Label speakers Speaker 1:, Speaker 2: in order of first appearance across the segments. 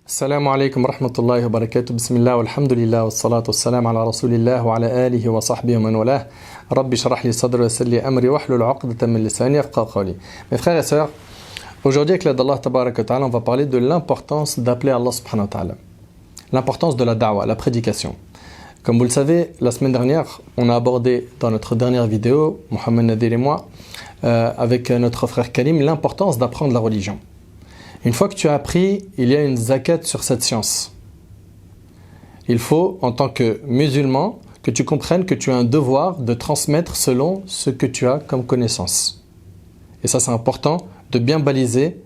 Speaker 1: السلام عليكم ورحمة الله وبركاته بسم الله والحمد لله والصلاة والسلام على رسول الله وعلى آله وصحبه ومن والاه ربي اشرح لي صدري ويسر لي أمري واحلل عقدة من لساني يفقهوا قولي. Mes frères et sœurs, aujourd'hui avec l'aide d'Allah Tabaraka wa Ta'ala, on va parler de l'importance d'appeler Allah Subhanahu wa Ta'ala. L'importance de la da'wa, la prédication. Comme vous le savez, la semaine dernière, on a abordé dans notre dernière vidéo, Mohamed Nadir et moi, avec notre frère Karim, l'importance d'apprendre la religion. Une fois que tu as appris, il y a une zakat sur cette science. Il faut, en tant que musulman, que tu comprennes que tu as un devoir de transmettre selon ce que tu as comme connaissance. Et ça, c'est important de bien baliser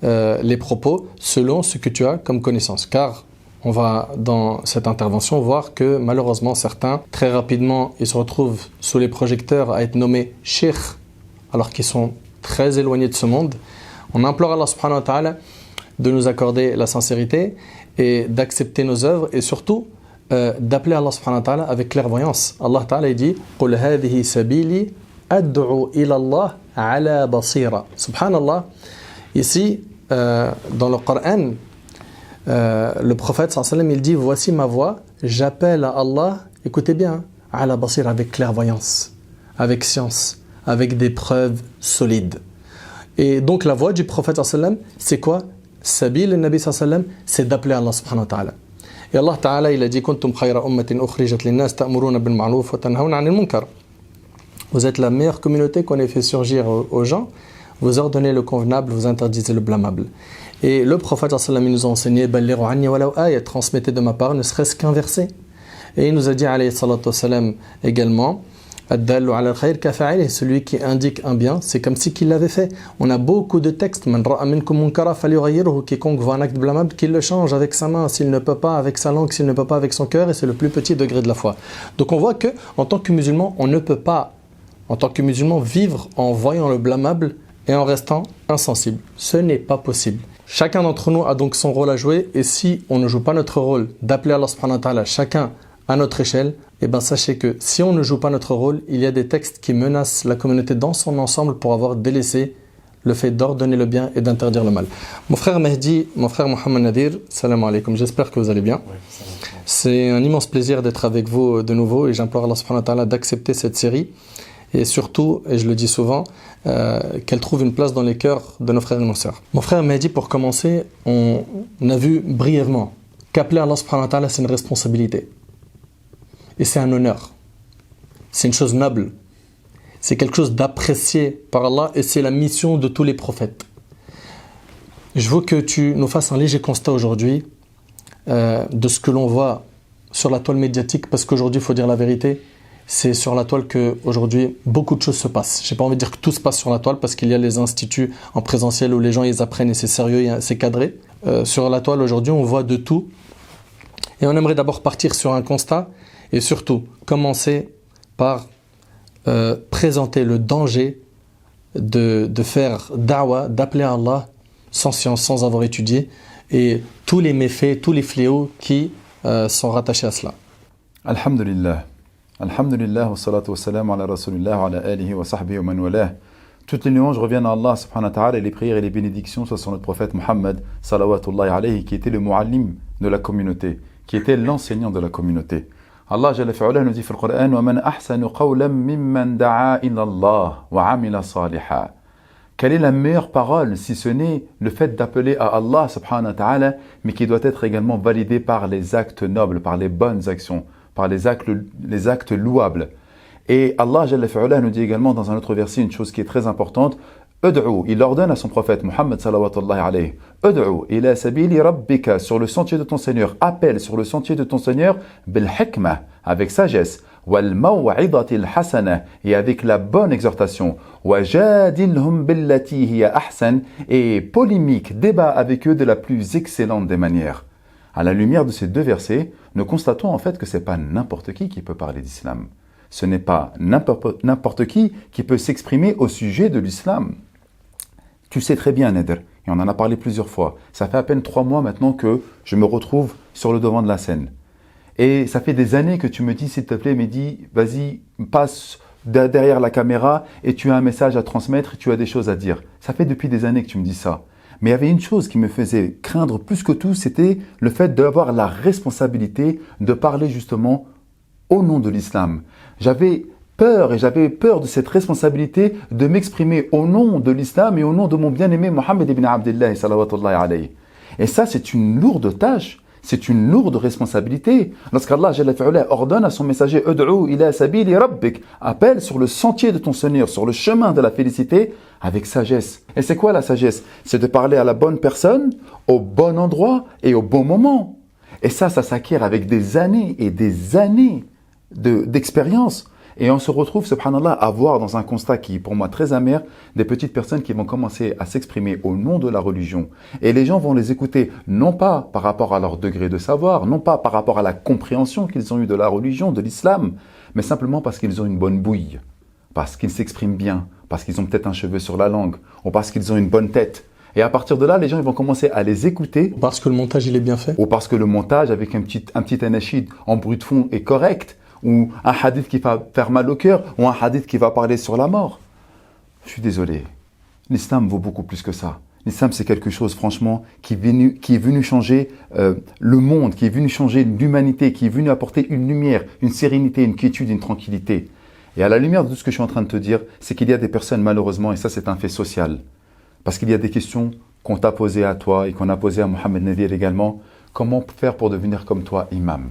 Speaker 1: les propos selon ce que tu as comme connaissance. Car on va, dans cette intervention, voir que malheureusement, certains, très rapidement, ils se retrouvent sous les projecteurs à être nommés cheikh, alors qu'ils sont très éloignés de ce monde. On implore Allah subhanahu wa ta'ala de nous accorder la sincérité et d'accepter nos œuvres et surtout d'appeler Allah subhanahu wa ta'ala avec clairvoyance. Allah ta'ala dit قُلْ هَذِهِ سَبِيلِي أَدْعُو إِلَى اللَّهِ عَلَى بَصِيرًا. Subhanallah, ici dans le Coran, le prophète sallallahu alayhi wa sallam, il dit voici ma voix, j'appelle à Allah, écoutez bien, ala basir, avec clairvoyance, avec science, avec des preuves solides. Et donc la voix du prophète sallallahu alayhi wa sallam, c'est quoi? Sabil al-Nabi sallallahu alayhi wa sallam, c'est d'appeler Allah subhanahu wa ta'ala. Et Allah ta'ala, il a dit kuntum khayra ummatin ukhrijat lin-nas ta'muruna bil ma'ruf wa tanhauna 'anil munkar. Vous êtes la meilleure communauté qu'on ait fait surgir aux gens, vous ordonnez le convenable, vous interdisez le blâmable. Et le prophète sallallahu alayhi wa sallam, il nous a enseigné ballighu anni walau aya, transmettez de ma part ne serait-ce qu'un verset. Et il nous a dit alayhi salatu wassalam également Ad-dallu ala al-khayr kafa'ilih, celui qui indique un bien, c'est comme si qu'il l'avait fait. On a beaucoup de textes. Man ra'a minkum munkara falyughayyirhu, quiconque voit un acte blâmable, qu'il le change avec sa main, s'il ne peut pas avec sa langue, s'il ne peut pas avec son cœur, et c'est le plus petit degré de la foi. Donc on voit que en tant que musulman, on ne peut pas, en tant que musulman, vivre en voyant le blâmable et en restant insensible. Ce n'est pas possible. Chacun d'entre nous a donc son rôle à jouer, et si on ne joue pas notre rôle d'appeler Allah subhanahu wa ta'ala, chacun à notre échelle, et bien sachez que si on ne joue pas notre rôle, il y a des textes qui menacent la communauté dans son ensemble pour avoir délaissé le fait d'ordonner le bien et d'interdire le mal. Mon frère Mehdi, mon frère Mohamed Nadir, salam alaikum, j'espère que vous allez bien. C'est un immense plaisir d'être avec vous de nouveau et j'implore Allah subhanahu wa ta'ala d'accepter cette série et surtout, et je le dis souvent, qu'elle trouve une place dans les cœurs de nos frères et nos sœurs. Mon frère Mehdi, pour commencer, on a vu brièvement qu'appeler Allah subhanahu wa ta'ala, c'est une responsabilité. Et c'est un honneur. C'est une chose noble. C'est quelque chose d'apprécié par Allah et c'est la mission de tous les prophètes. Je veux que tu nous fasses un léger constat aujourd'hui de ce que l'on voit sur la toile médiatique, parce qu'aujourd'hui, il faut dire la vérité, c'est sur la toile qu'aujourd'hui, beaucoup de choses se passent. Je n'ai pas envie de dire que tout se passe sur la toile, parce qu'il y a les instituts en présentiel où les gens ils apprennent et c'est sérieux, c'est cadré. Sur la toile, aujourd'hui, on voit de tout. Et on aimerait d'abord partir sur un constat et surtout commencer par présenter le danger de faire da'wa, d'appeler à Allah sans science, sans avoir étudié, et tous les méfaits, tous les fléaux qui sont rattachés à cela.
Speaker 2: Alhamdulillah. Alhamdulillah, wa salatu wa salam ala rasulillah wa ala alihi wa sahbihi wa man walah. Toutes les louanges reviennent à Allah subhanahu wa ta'ala et les prières et les bénédictions soient sur notre prophète Muhammad salawatullahi alayhi, qui était le mu'allim de la communauté, qui était l'enseignant de la communauté. Allah Jalla fi'ala nous dit dans le Coran وَمَنْ أَحْسَنُ قَوْلًا مِمَّنْ دَعَا إِلَى اللَّهِ وَعَمِلَ صَالِحًا. Quelle est la meilleure parole si ce n'est le fait d'appeler à Allah subhanahu wa ta'ala, mais qui doit être également validé par les actes nobles, par les bonnes actions, par les actes louables. Et Allah Jalla fi'ala nous dit également dans un autre verset une chose qui est très importante. Il ordonne à son prophète Muhammad salawatullahi alayhi, Ud'u ila sabili rabbika, sur le sentier de ton Seigneur, appelle sur le sentier de ton Seigneur, bil hikmah, avec sagesse, wal maw'idatil hasana, et avec la bonne exhortation, wajadilhum billati hiya ahsan, et polémique, débat avec eux de la plus excellente des manières. À la lumière de ces deux versets, nous constatons en fait que c'est pas n'importe qui peut parler d'islam. Ce n'est pas n'importe qui peut s'exprimer au sujet de l'islam. Tu sais très bien, Nader, et on en a parlé plusieurs fois, ça fait à peine 3 mois maintenant que je me retrouve sur le devant de la scène. Et ça fait des années que tu me dis, s'il te plaît, Mehdi, vas-y, passe derrière la caméra et tu as un message à transmettre, tu as des choses à dire. Ça fait depuis des années que tu me dis ça. Mais il y avait une chose qui me faisait craindre plus que tout, c'était le fait d'avoir la responsabilité de parler justement au nom de l'islam. J'avais peur de cette responsabilité de m'exprimer au nom de l'islam et au nom de mon bien-aimé Mohammed ibn Abdullah salawatullahi alayhi. Et ça, c'est une lourde tâche, c'est une lourde responsabilité. Lorsqu'Allah Jalla fi'ala ordonne à son messager « Ud'u ila sabili rabbik » appelle sur le sentier de ton Seigneur, sur le chemin de la félicité, avec sagesse. Et c'est quoi la sagesse? C'est de parler à la bonne personne, au bon endroit et au bon moment. Et ça s'acquiert avec des années et des années d'expérience. Et on se retrouve, subhanallah, à voir dans un constat qui est pour moi très amer, des petites personnes qui vont commencer à s'exprimer au nom de la religion. Et les gens vont les écouter, non pas par rapport à leur degré de savoir, non pas par rapport à la compréhension qu'ils ont eue de la religion, de l'islam, mais simplement parce qu'ils ont une bonne bouille, parce qu'ils s'expriment bien, parce qu'ils ont peut-être un cheveu sur la langue, ou parce qu'ils ont une bonne tête. Et à partir de là, les gens ils vont commencer à les écouter.
Speaker 1: Parce que le montage, il est bien fait.
Speaker 2: Ou parce que le montage, avec un petit anachid en bruit de fond, est correct. Ou un hadith qui va faire mal au cœur, ou un hadith qui va parler sur la mort. Je suis désolé. L'islam vaut beaucoup plus que ça. L'islam, c'est quelque chose, franchement, qui est venu changer le monde, qui est venu changer l'humanité, qui est venu apporter une lumière, une sérénité, une quiétude, une tranquillité. Et à la lumière de tout ce que je suis en train de te dire, c'est qu'il y a des personnes, malheureusement, et ça, c'est un fait social, parce qu'il y a des questions qu'on t'a posées à toi et qu'on a posées à Mohamed Nadir également. Comment faire pour devenir comme toi, imam?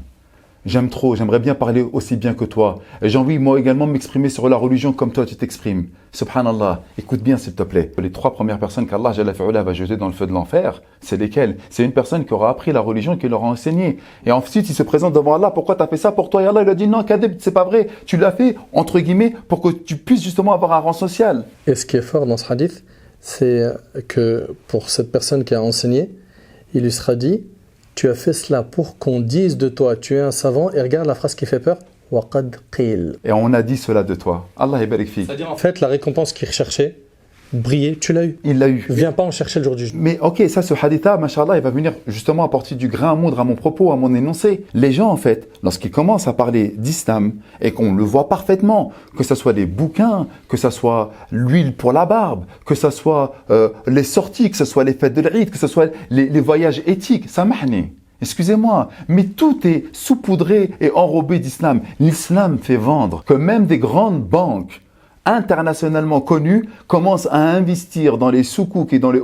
Speaker 2: J'aimerais bien parler aussi bien que toi. Et j'ai envie, moi également, de m'exprimer sur la religion comme toi tu t'exprimes. Subhanallah, écoute bien s'il te plaît. Les 3 premières personnes qu'Allah Jalla fi'ala va jeter dans le feu de l'enfer, c'est lesquelles? C'est une personne qui aura appris la religion et qui l'aura enseignée. Et ensuite, il se présente devant Allah, pourquoi tu as fait ça pour toi? Et Allah, il a dit non, Kadeb, c'est pas vrai. Tu l'as fait, entre guillemets, pour que tu puisses justement avoir un rang social.
Speaker 1: Et ce qui est fort dans ce hadith, c'est que pour cette personne qui a enseigné, il lui sera dit: tu as fait cela pour qu'on dise de toi, tu es un savant, et regarde la phrase qui fait peur. وَقَدْ قِيلَ.
Speaker 2: Et on a dit cela de toi. Allah yabarik fik.
Speaker 1: C'est-à-dire en fait la récompense qu'il recherchait, briller, tu l'as eu.
Speaker 2: Il l'a eu.
Speaker 1: Viens pas en chercher le jour du jugement.
Speaker 2: Mais ok, ça, ce hadith-là, mashallah, il va venir justement apporter du grain à moudre à mon propos, à mon énoncé. Les gens, en fait, lorsqu'ils commencent à parler d'islam et qu'on le voit parfaitement, que ce soit des bouquins, que ce soit l'huile pour la barbe, que ce soit les sorties, que ce soit les fêtes de l'Eid, que ce soit les voyages éthiques, ça mahni. Excusez-moi, mais tout est saupoudré et enrobé d'islam. L'islam fait vendre que même des grandes banques internationalement connues commencent à investir dans les soukouks et dans les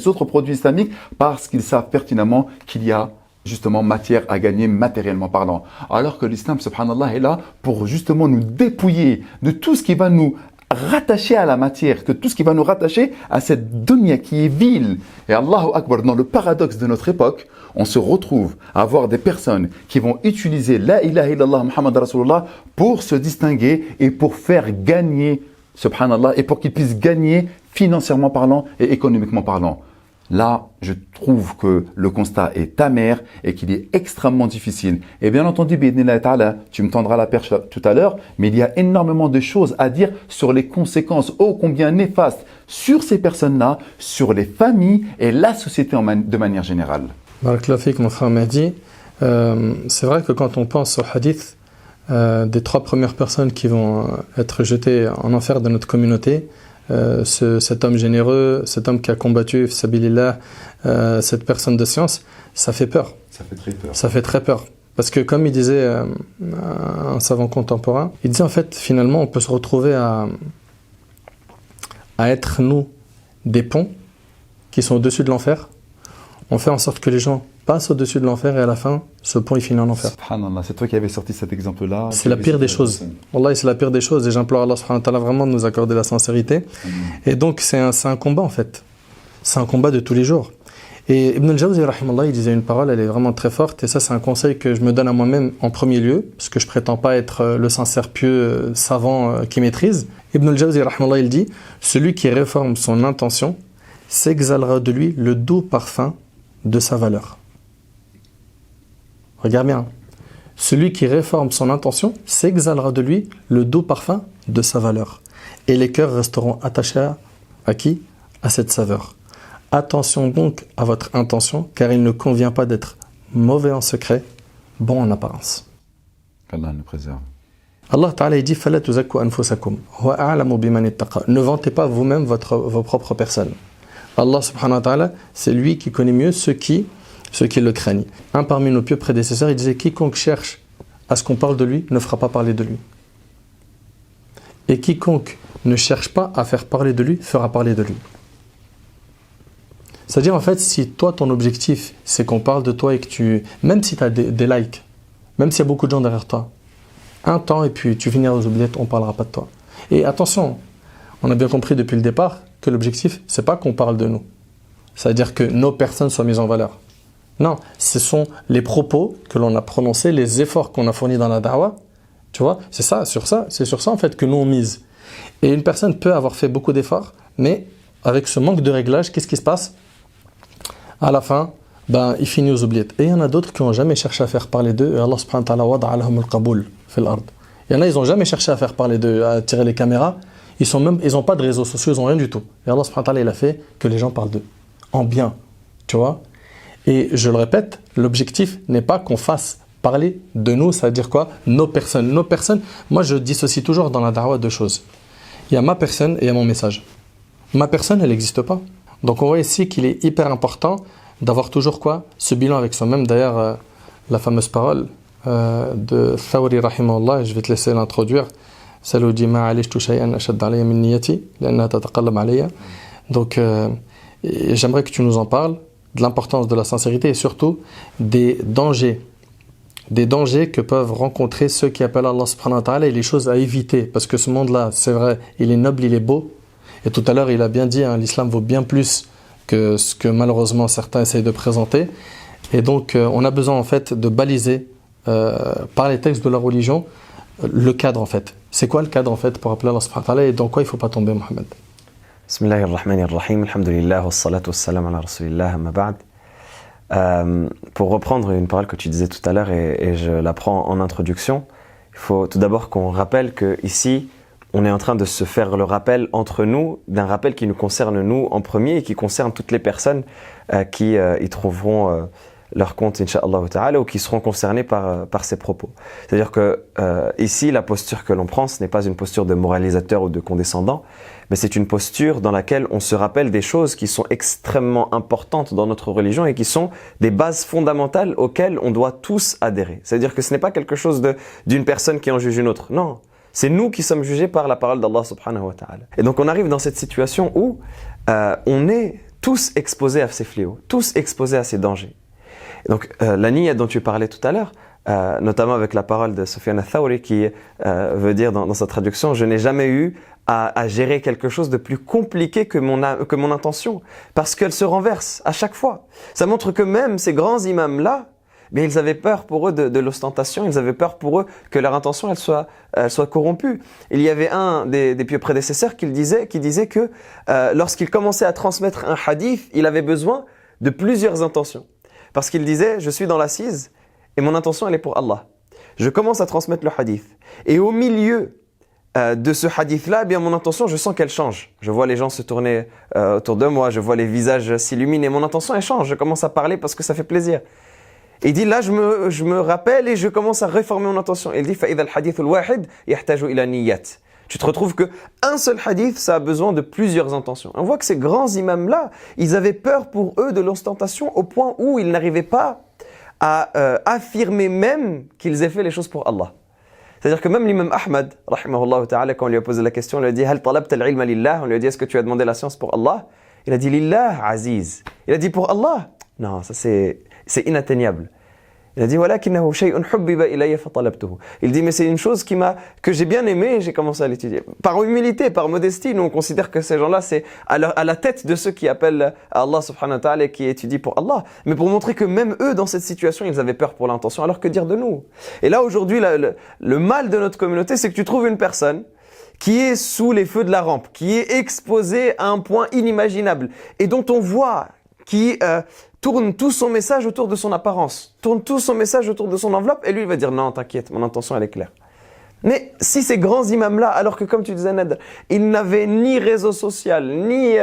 Speaker 2: autres produits islamiques parce qu'ils savent pertinemment qu'il y a justement matière à gagner matériellement parlant. Alors que l'islam, subhanallah, est là pour justement nous dépouiller de tout ce qui va nous rattacher à la matière, que tout ce qui va nous rattacher à cette dunya qui est vile. Et Allahu Akbar, dans le paradoxe de notre époque, on se retrouve à avoir des personnes qui vont utiliser la ilaha illallah Muhammad Rasulullah pour se distinguer et pour faire gagner, subhanallah, et pour qu'ils puissent gagner financièrement parlant et économiquement parlant. Là, je trouve que le constat est amer et qu'il est extrêmement difficile. Et bien entendu, bi'idhnillah ta'ala, tu me tendras la perche tout à l'heure, mais il y a énormément de choses à dire sur les conséquences ô combien néfastes sur ces personnes-là, sur les familles et la société de manière générale.
Speaker 1: Barakallahu fik, mon frère Mehdi. C'est vrai que quand on pense au hadith des 3 premières personnes qui vont être jetées en enfer de notre communauté, cet homme généreux, cet homme qui a combattu Sabilillah, cette personne de science, ça fait peur.
Speaker 2: Ça fait très peur.
Speaker 1: Ça fait très peur. Parce que comme il disait un savant contemporain, il disait en fait finalement on peut se retrouver à être nous des ponts qui sont au-dessus de l'enfer. On fait en sorte que les gens passent au-dessus de l'enfer et à la fin, ce pont il finit en enfer.
Speaker 2: Subhanallah, c'est toi qui avais sorti cet exemple-là.
Speaker 1: C'est la pire des choses. Wallahi, c'est la pire des choses et j'implore Allah subhanahu wa ta'ala vraiment de nous accorder la sincérité. Et donc c'est un combat en fait. C'est un combat de tous les jours. Et Ibn al-Jawzi, rahimallah, il disait une parole, elle est vraiment très forte et ça c'est un conseil que je me donne à moi-même en premier lieu, parce que je prétends pas être le sincère pieux savant qui maîtrise. Ibn al-Jawzi, rahimallah, il dit: celui qui réforme son intention s'exhalera de lui le doux parfum de sa valeur. Regarde bien. Celui qui réforme son intention s'exhalera de lui le doux parfum de sa valeur. Et les cœurs resteront attachés à qui? À cette saveur. Attention donc à votre intention, car il ne convient pas d'être mauvais en secret, bon en apparence.
Speaker 2: Qu'Allah nous préserve.
Speaker 1: Allah Ta'ala dit: فَلَا تُزَكُّوا أَنفُسَكُمْ هُوَ أَعْلَمُ بِمَنِ اتَّقَى. Ne vantez pas vous-même vos propres personnes. Allah subhanahu wa ta'ala, c'est lui qui connaît mieux ceux qui le craignent. Un parmi nos pieux prédécesseurs, il disait quiconque cherche à ce qu'on parle de lui ne fera pas parler de lui. Et quiconque ne cherche pas à faire parler de lui fera parler de lui. C'est-à-dire en fait, si toi ton objectif c'est qu'on parle de toi et que même si tu as des likes, même s'il y a beaucoup de gens derrière toi, un temps et puis tu finiras aux oubliettes, on ne parlera pas de toi. Et attention, on a bien compris depuis le départ que l'objectif c'est pas qu'on parle de nous. C'est-à-dire que nos personnes soient mises en valeur. Non, ce sont les propos que l'on a prononcés, les efforts qu'on a fournis dans la da'wah. Tu vois, c'est sur ça en fait que nous on mise. Et une personne peut avoir fait beaucoup d'efforts, mais avec ce manque de réglage, qu'est-ce qui se passe? À la fin, il finit aux oubliettes. Et il y en a d'autres qui n'ont jamais cherché à faire parler d'eux. Et Allah subhanahu wa ta'ala wada'a lahum al-qaboul fil ard. Il y en a, ils n'ont jamais cherché à faire parler d'eux, à tirer les caméras. Ils n'ont pas de réseaux sociaux, ils n'ont rien du tout. Et Allah subhanahu wa ta'ala, il a fait que les gens parlent d'eux. En bien. Tu vois? Et je le répète, l'objectif n'est pas qu'on fasse parler de nous, c'est-à-dire quoi? Nos personnes. Nos personnes, moi je dissocie toujours dans la da'wah deux choses. Il y a ma personne et il y a mon message. Ma personne, elle n'existe pas. Donc on voit ici qu'il est hyper important d'avoir toujours quoi? Ce bilan avec soi-même. D'ailleurs, la fameuse parole de Thawri rahimahullah, je vais te laisser l'introduire. Celle où dit ma alishtu shay'an ashad alayya min niyati li'annaha tataqallab alayya. Donc j'aimerais que tu nous en parles de l'importance de la sincérité et surtout des dangers que peuvent rencontrer ceux qui appellent Allah subhanahu wa ta'ala et les choses à éviter. Parce que ce monde-là, c'est vrai, il est noble, il est beau. Et tout à l'heure, il a bien dit, l'islam vaut bien plus que ce que malheureusement certains essayent de présenter. Et donc, on a besoin en fait de baliser par les textes de la religion le cadre en fait. C'est quoi le cadre en fait pour appeler Allah subhanahu wa ta'ala et dans quoi il ne faut pas tomber, Mohamed?
Speaker 3: Bismillahirrahmanirrahim, alhamdulillah, wassalatu wassalam ala rasulillah, amma ba'd. Pour reprendre une parole que tu disais tout à l'heure et je la prends en introduction, il faut tout d'abord qu'on rappelle que ici on est en train de se faire le rappel entre nous d'un rappel qui nous concerne nous en premier et qui concerne toutes les personnes qui y trouveront leur compte incha'Allah ta'ala ou qui seront concernés par ces propos. C'est-à-dire que ici la posture que l'on prend ce n'est pas une posture de moralisateur ou de condescendant, mais c'est une posture dans laquelle on se rappelle des choses qui sont extrêmement importantes dans notre religion et qui sont des bases fondamentales auxquelles on doit tous adhérer. C'est-à-dire que ce n'est pas quelque chose d'une personne qui en juge une autre. Non, c'est nous qui sommes jugés par la parole d'Allah subhanahu wa ta'ala. Et donc on arrive dans cette situation où on est tous exposés à ces fléaux, tous exposés à ces dangers. Et donc la niyya dont tu parlais tout à l'heure, notamment avec la parole de Sufyan al-Thawri qui veut dire dans sa traduction « Je n'ai jamais eu à gérer quelque chose de plus compliqué que mon intention, parce qu'elle se renverse à chaque fois. » Ça montre que même ces grands imams-là, mais ils avaient peur pour eux de l'ostentation, ils avaient peur pour eux que leur intention elle soit corrompue. Il y avait un des pieux prédécesseurs qui disait que lorsqu'il commençait à transmettre un hadith, il avait besoin de plusieurs intentions. Parce qu'il disait, je suis dans l'assise et mon intention elle est pour Allah. Je commence à transmettre le hadith. Et au milieu de ce hadith-là, eh bien mon intention, je sens qu'elle change. Je vois les gens se tourner autour de moi, je vois les visages s'illuminer. Mon intention elle change, je commence à parler parce que ça fait plaisir. Et il dit, là je me rappelle et je commence à réformer mon intention. Il dit, فَإِذَا الْحَدِيثُ الْوَاحِدْ يَحْتَاجُ إِلَى نِيَّةٍ. Tu te retrouves qu'un seul hadith, ça a besoin de plusieurs intentions. On voit que ces grands imams-là, ils avaient peur pour eux de l'ostentation au point où ils n'arrivaient pas à affirmer même qu'ils aient fait les choses pour Allah. C'est-à-dire que même l'imam Ahmad, rahimahullah ta'ala, quand on lui a posé la question, on lui a dit « Hal talabta al-ilma lillah » On lui a dit « Est-ce que tu as demandé la science pour Allah ?» Il a dit « Lillah, aziz ». Il a dit « Pour Allah ?» Non, ça c'est inatteignable. Il a dit وَلَكِنَّهُ شَيْءٌ حُبِّبَ إِلَيَّ فَطَلَبْتُهُ. Il dit mais c'est une chose que j'ai bien aimé et j'ai commencé à l'étudier. Par humilité, par modestie, nous on considère que ces gens-là c'est à la tête de ceux qui appellent à Allah subhanahu wa ta'ala et qui étudient pour Allah. Mais pour montrer que même eux dans cette situation ils avaient peur pour l'intention, alors que dire de nous? Et là aujourd'hui le mal de notre communauté c'est que tu trouves une personne qui est sous les feux de la rampe, qui est exposée à un point inimaginable et dont on voit qui tourne tout son message autour de son apparence, tourne tout son message autour de son enveloppe, et lui il va dire non t'inquiète, mon intention elle est claire. Mais si ces grands imams-là, alors que comme tu disais Ned, ils n'avaient ni réseau social, ni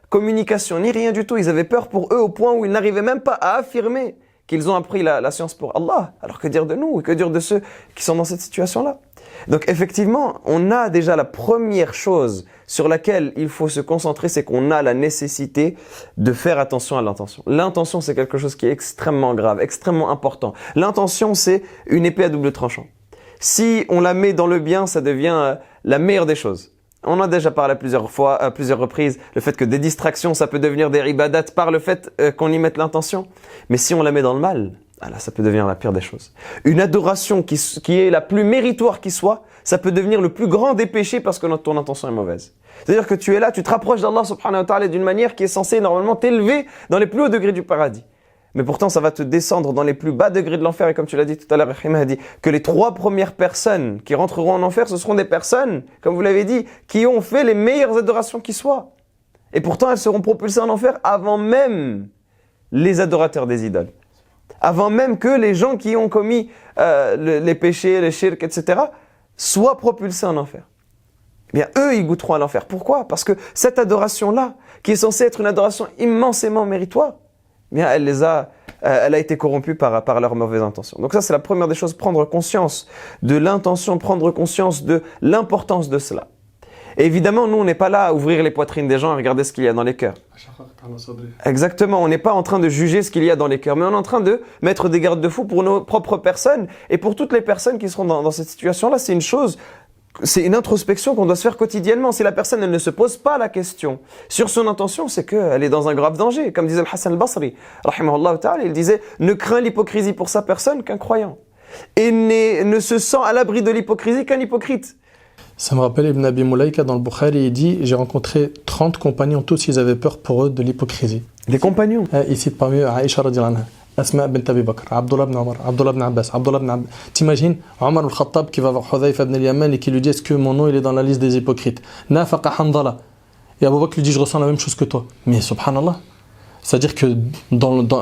Speaker 3: communication, ni rien du tout, ils avaient peur pour eux au point où ils n'arrivaient même pas à affirmer qu'ils ont appris la science pour Allah. Alors que dire de nous? Que dire de ceux qui sont dans cette situation-là? Donc effectivement, on a déjà la première chose sur laquelle il faut se concentrer, c'est qu'on a la nécessité de faire attention à l'intention. L'intention, c'est quelque chose qui est extrêmement grave, extrêmement important. L'intention, c'est une épée à double tranchant. Si on la met dans le bien, ça devient la meilleure des choses. On en a déjà parlé plusieurs fois, à plusieurs reprises, le fait que des distractions, ça peut devenir des ibadat par le fait qu'on y mette l'intention. Mais si on la met dans le mal, alors ça peut devenir la pire des choses. Une adoration qui est la plus méritoire qui soit, ça peut devenir le plus grand des péchés parce que ton intention est mauvaise. C'est-à-dire que tu es là, tu te rapproches d'Allah subhanahu wa ta'ala d'une manière qui est censée normalement t'élever dans les plus hauts degrés du paradis. Mais pourtant, ça va te descendre dans les plus bas degrés de l'enfer. Et comme tu l'as dit tout à l'heure, Rahim a dit que les 3 premières personnes qui rentreront en enfer, ce seront des personnes, comme vous l'avez dit, qui ont fait les meilleures adorations qui soient. Et pourtant, elles seront propulsées en enfer avant même les adorateurs des idoles. Avant même que les gens qui ont commis les péchés, les shirk, etc., soient propulsés en enfer. Eh bien, eux, ils goûteront à l'enfer. Pourquoi? Parce que cette adoration-là, qui est censée être une adoration immensément méritoire, eh bien, elle a été corrompue par leurs mauvaises intentions. Donc ça, c'est la première des choses, prendre conscience de l'intention, prendre conscience de l'importance de cela. Et évidemment, nous, on n'est pas là à ouvrir les poitrines des gens et regarder ce qu'il y a dans les cœurs. Exactement, on n'est pas en train de juger ce qu'il y a dans les cœurs, mais on est en train de mettre des garde-fous pour nos propres personnes et pour toutes les personnes qui seront dans cette situation-là. C'est une introspection qu'on doit se faire quotidiennement. Si la personne elle ne se pose pas la question sur son intention, c'est qu'elle est dans un grave danger. Comme disait le Hassan al-Basri, rahimahullah ta'ala, il disait « Ne craint l'hypocrisie pour sa personne qu'un croyant. Et ne se sent à l'abri de l'hypocrisie qu'un hypocrite. »
Speaker 1: Ça me rappelle Ibn Abi Mulaika dans le Bukhari, il dit « J'ai rencontré 30 compagnons, tous ils avaient peur pour eux de l'hypocrisie. »
Speaker 3: Les compagnons.
Speaker 1: Il cite parmi eux Aïcha radhiyallahu anha, Asma bint Abi Bakr, Abdullah ibn Omar, Abdullah ibn Abbas, Abdullah ibn Abbas. T'imagines Omar al-Khattab qui va voir Hudhayfa ibn al-Yaman et qui lui dit « Est-ce que mon nom il est dans la liste des hypocrites ?» Nafaqa Handala. Et Abu Bakr lui dit « Je ressens la même chose que toi. » Mais subhanallah. C'est-à-dire que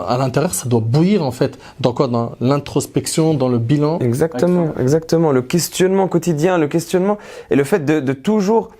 Speaker 1: à l'intérieur, ça doit bouillir en fait. Dans quoi? Dans l'introspection, dans le bilan.
Speaker 3: Exactement, exactement. Le questionnement quotidien, le questionnement et le fait de toujours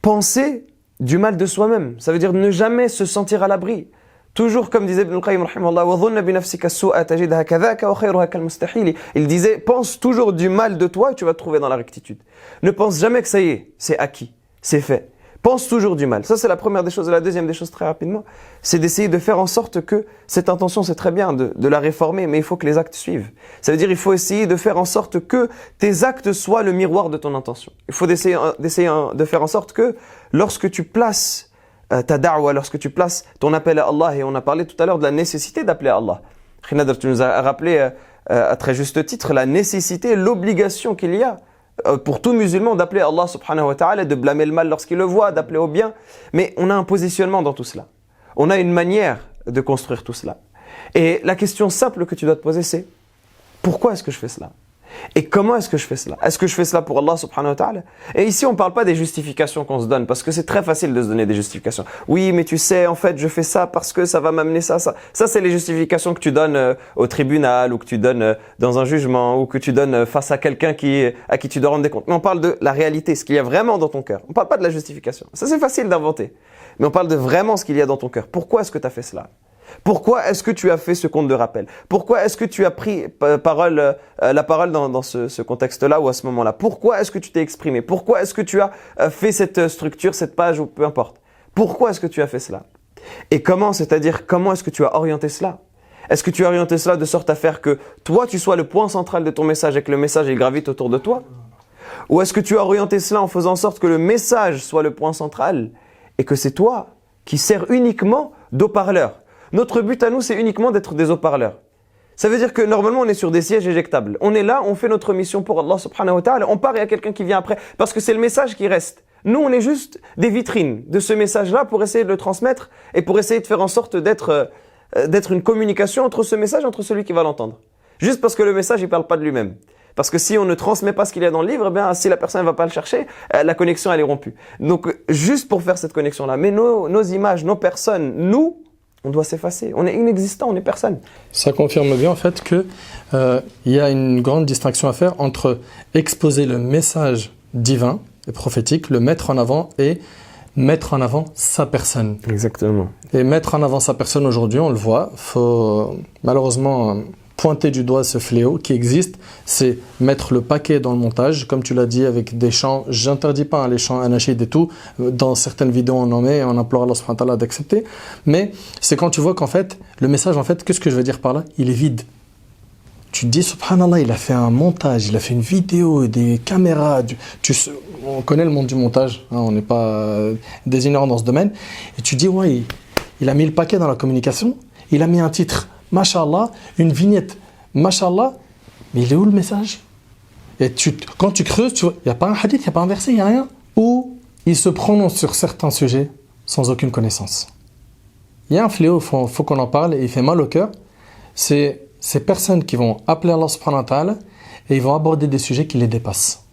Speaker 3: penser du mal de soi-même. Ça veut dire ne jamais se sentir à l'abri. Toujours comme disait Ibn al-Qayyim rahimahullah, وَظُنَّ بِنَفْسِكَ السُّوءَ تَجِدْهَا كَذَاكَ وَخَيْرُهَا كَالْمُسْتَحِيلِ. Il disait, pense toujours du mal de toi et tu vas te trouver dans la rectitude. Ne pense jamais que ça y est, c'est acquis, c'est fait. Pense toujours du mal. Ça, c'est la première des choses. Et la deuxième des choses, très rapidement, c'est d'essayer de faire en sorte que cette intention, c'est très bien de la réformer, mais il faut que les actes suivent. Ça veut dire il faut essayer de faire en sorte que tes actes soient le miroir de ton intention. Il faut d'essayer de faire en sorte que lorsque tu places ta da'wa, lorsque tu places ton appel à Allah, et on a parlé tout à l'heure de la nécessité d'appeler à Allah. Khinadr, tu nous as rappelé à très juste titre la nécessité, l'obligation qu'il y a pour tout musulman d'appeler Allah subhanahu wa ta'ala, de blâmer le mal lorsqu'il le voit, d'appeler au bien. Mais on a un positionnement dans tout cela. On a une manière de construire tout cela. Et la question simple que tu dois te poser, c'est pourquoi est-ce que je fais cela? Et comment est-ce que je fais cela? Est-ce que je fais cela pour Allah subhanahu wa ta'ala? Et ici, on ne parle pas des justifications qu'on se donne, parce que c'est très facile de se donner des justifications. Oui, mais tu sais, en fait, je fais ça parce que ça va m'amener ça. Ça, c'est les justifications que tu donnes au tribunal, ou que tu donnes dans un jugement, ou que tu donnes face à quelqu'un à qui tu dois rendre des comptes. Mais on parle de la réalité, ce qu'il y a vraiment dans ton cœur. On ne parle pas de la justification. Ça, c'est facile d'inventer. Mais on parle de vraiment ce qu'il y a dans ton cœur. Pourquoi est-ce que tu as fait cela? Pourquoi est-ce que tu as fait ce conte de rappel? Pourquoi est-ce que tu as pris la parole dans ce contexte-là ou à ce moment-là? Pourquoi est-ce que tu t'es exprimé? Pourquoi est-ce que tu as fait cette structure, cette page ou peu importe? Pourquoi est-ce que tu as fait cela? Et comment, c'est-à-dire comment est-ce que tu as orienté cela? Est-ce que tu as orienté cela de sorte à faire que toi tu sois le point central de ton message et que le message il gravite autour de toi? Ou est-ce que tu as orienté cela en faisant en sorte que le message soit le point central et que c'est toi qui sers uniquement d'haut-parleur? Notre but à nous, c'est uniquement d'être des haut-parleurs. Ça veut dire que normalement, on est sur des sièges éjectables. On est là, on fait notre mission pour Allah subhanahu wa ta'ala, on part et il y a quelqu'un qui vient après, parce que c'est le message qui reste. Nous, on est juste des vitrines de ce message-là pour essayer de le transmettre et pour essayer de faire en sorte d'être une communication entre ce message, entre celui qui va l'entendre. Juste parce que le message, il parle pas de lui-même. Parce que si on ne transmet pas ce qu'il y a dans le livre, eh bien, si la personne ne va pas le chercher, la connexion, elle est rompue. Donc, juste pour faire cette connexion-là. Mais nos images, nos personnes, nous, on doit s'effacer. On est inexistant, on est personne.
Speaker 1: Ça confirme bien en fait que y a une grande distinction à faire entre exposer le message divin et prophétique, le mettre en avant et mettre en avant sa personne.
Speaker 3: Exactement.
Speaker 1: Et mettre en avant sa personne aujourd'hui, on le voit, faut malheureusement pointer du doigt ce fléau qui existe, c'est mettre le paquet dans le montage, comme tu l'as dit, avec des chants, j'interdis pas les chants anachid et tout, dans certaines vidéos on en met et on implore Allah subhanahu wa ta'ala d'accepter, mais c'est quand tu vois qu'en fait, le message en fait, qu'est-ce que je veux dire par là? Il est vide. Tu te dis, subhanallah, il a fait un montage, il a fait une vidéo, des caméras, on connaît le monde du montage, hein, on n'est pas des ignorants dans ce domaine, et tu te dis, ouais, il a mis le paquet dans la communication, il a mis un titre, Masha'Allah, une vignette, Masha'Allah, mais il est où le message? Et quand tu creuses, tu vois, il n'y a pas un hadith, il n'y a pas un verset, il n'y a rien, où il se prononce sur certains sujets sans aucune connaissance. Il y a un fléau, il faut qu'on en parle, et il fait mal au cœur, c'est ces personnes qui vont appeler Allah subhanahu wa ta'ala et ils vont aborder des sujets qui les dépassent.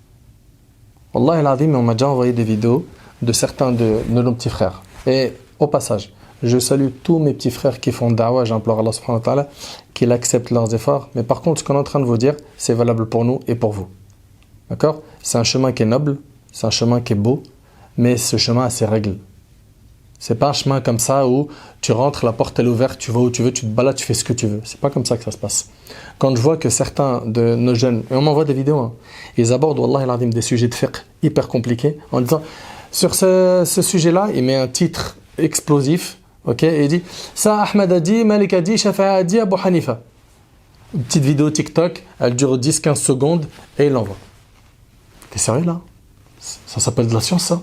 Speaker 1: Wallah al-azim, on m'a déjà envoyé des vidéos de certains de nos petits frères. Et au passage, je salue tous mes petits frères qui font da'wah, j'implore Allah subhanahu wa ta'ala qu'ils acceptent leurs efforts. Mais par contre, ce qu'on est en train de vous dire, c'est valable pour nous et pour vous. D'accord? C'est un chemin qui est noble, c'est un chemin qui est beau, mais ce chemin a ses règles. C'est pas un chemin comme ça où tu rentres, la porte elle est ouverte, tu vas où tu veux, tu te balades, tu fais ce que tu veux. C'est pas comme ça que ça se passe. Quand je vois que certains de nos jeunes, et on m'envoie des vidéos, hein, ils abordent, wallah al-azim, des sujets de fiqh hyper compliqués, en disant, sur ce sujet-là, il met un titre explosif, ok, et il dit, ça Ahmed a dit, Malik a dit, Shafi'i a dit, Abu Hanifa. Une petite vidéo TikTok, elle dure 10-15 secondes, et il l'envoie. T'es sérieux là? Ça s'appelle de la science, ça?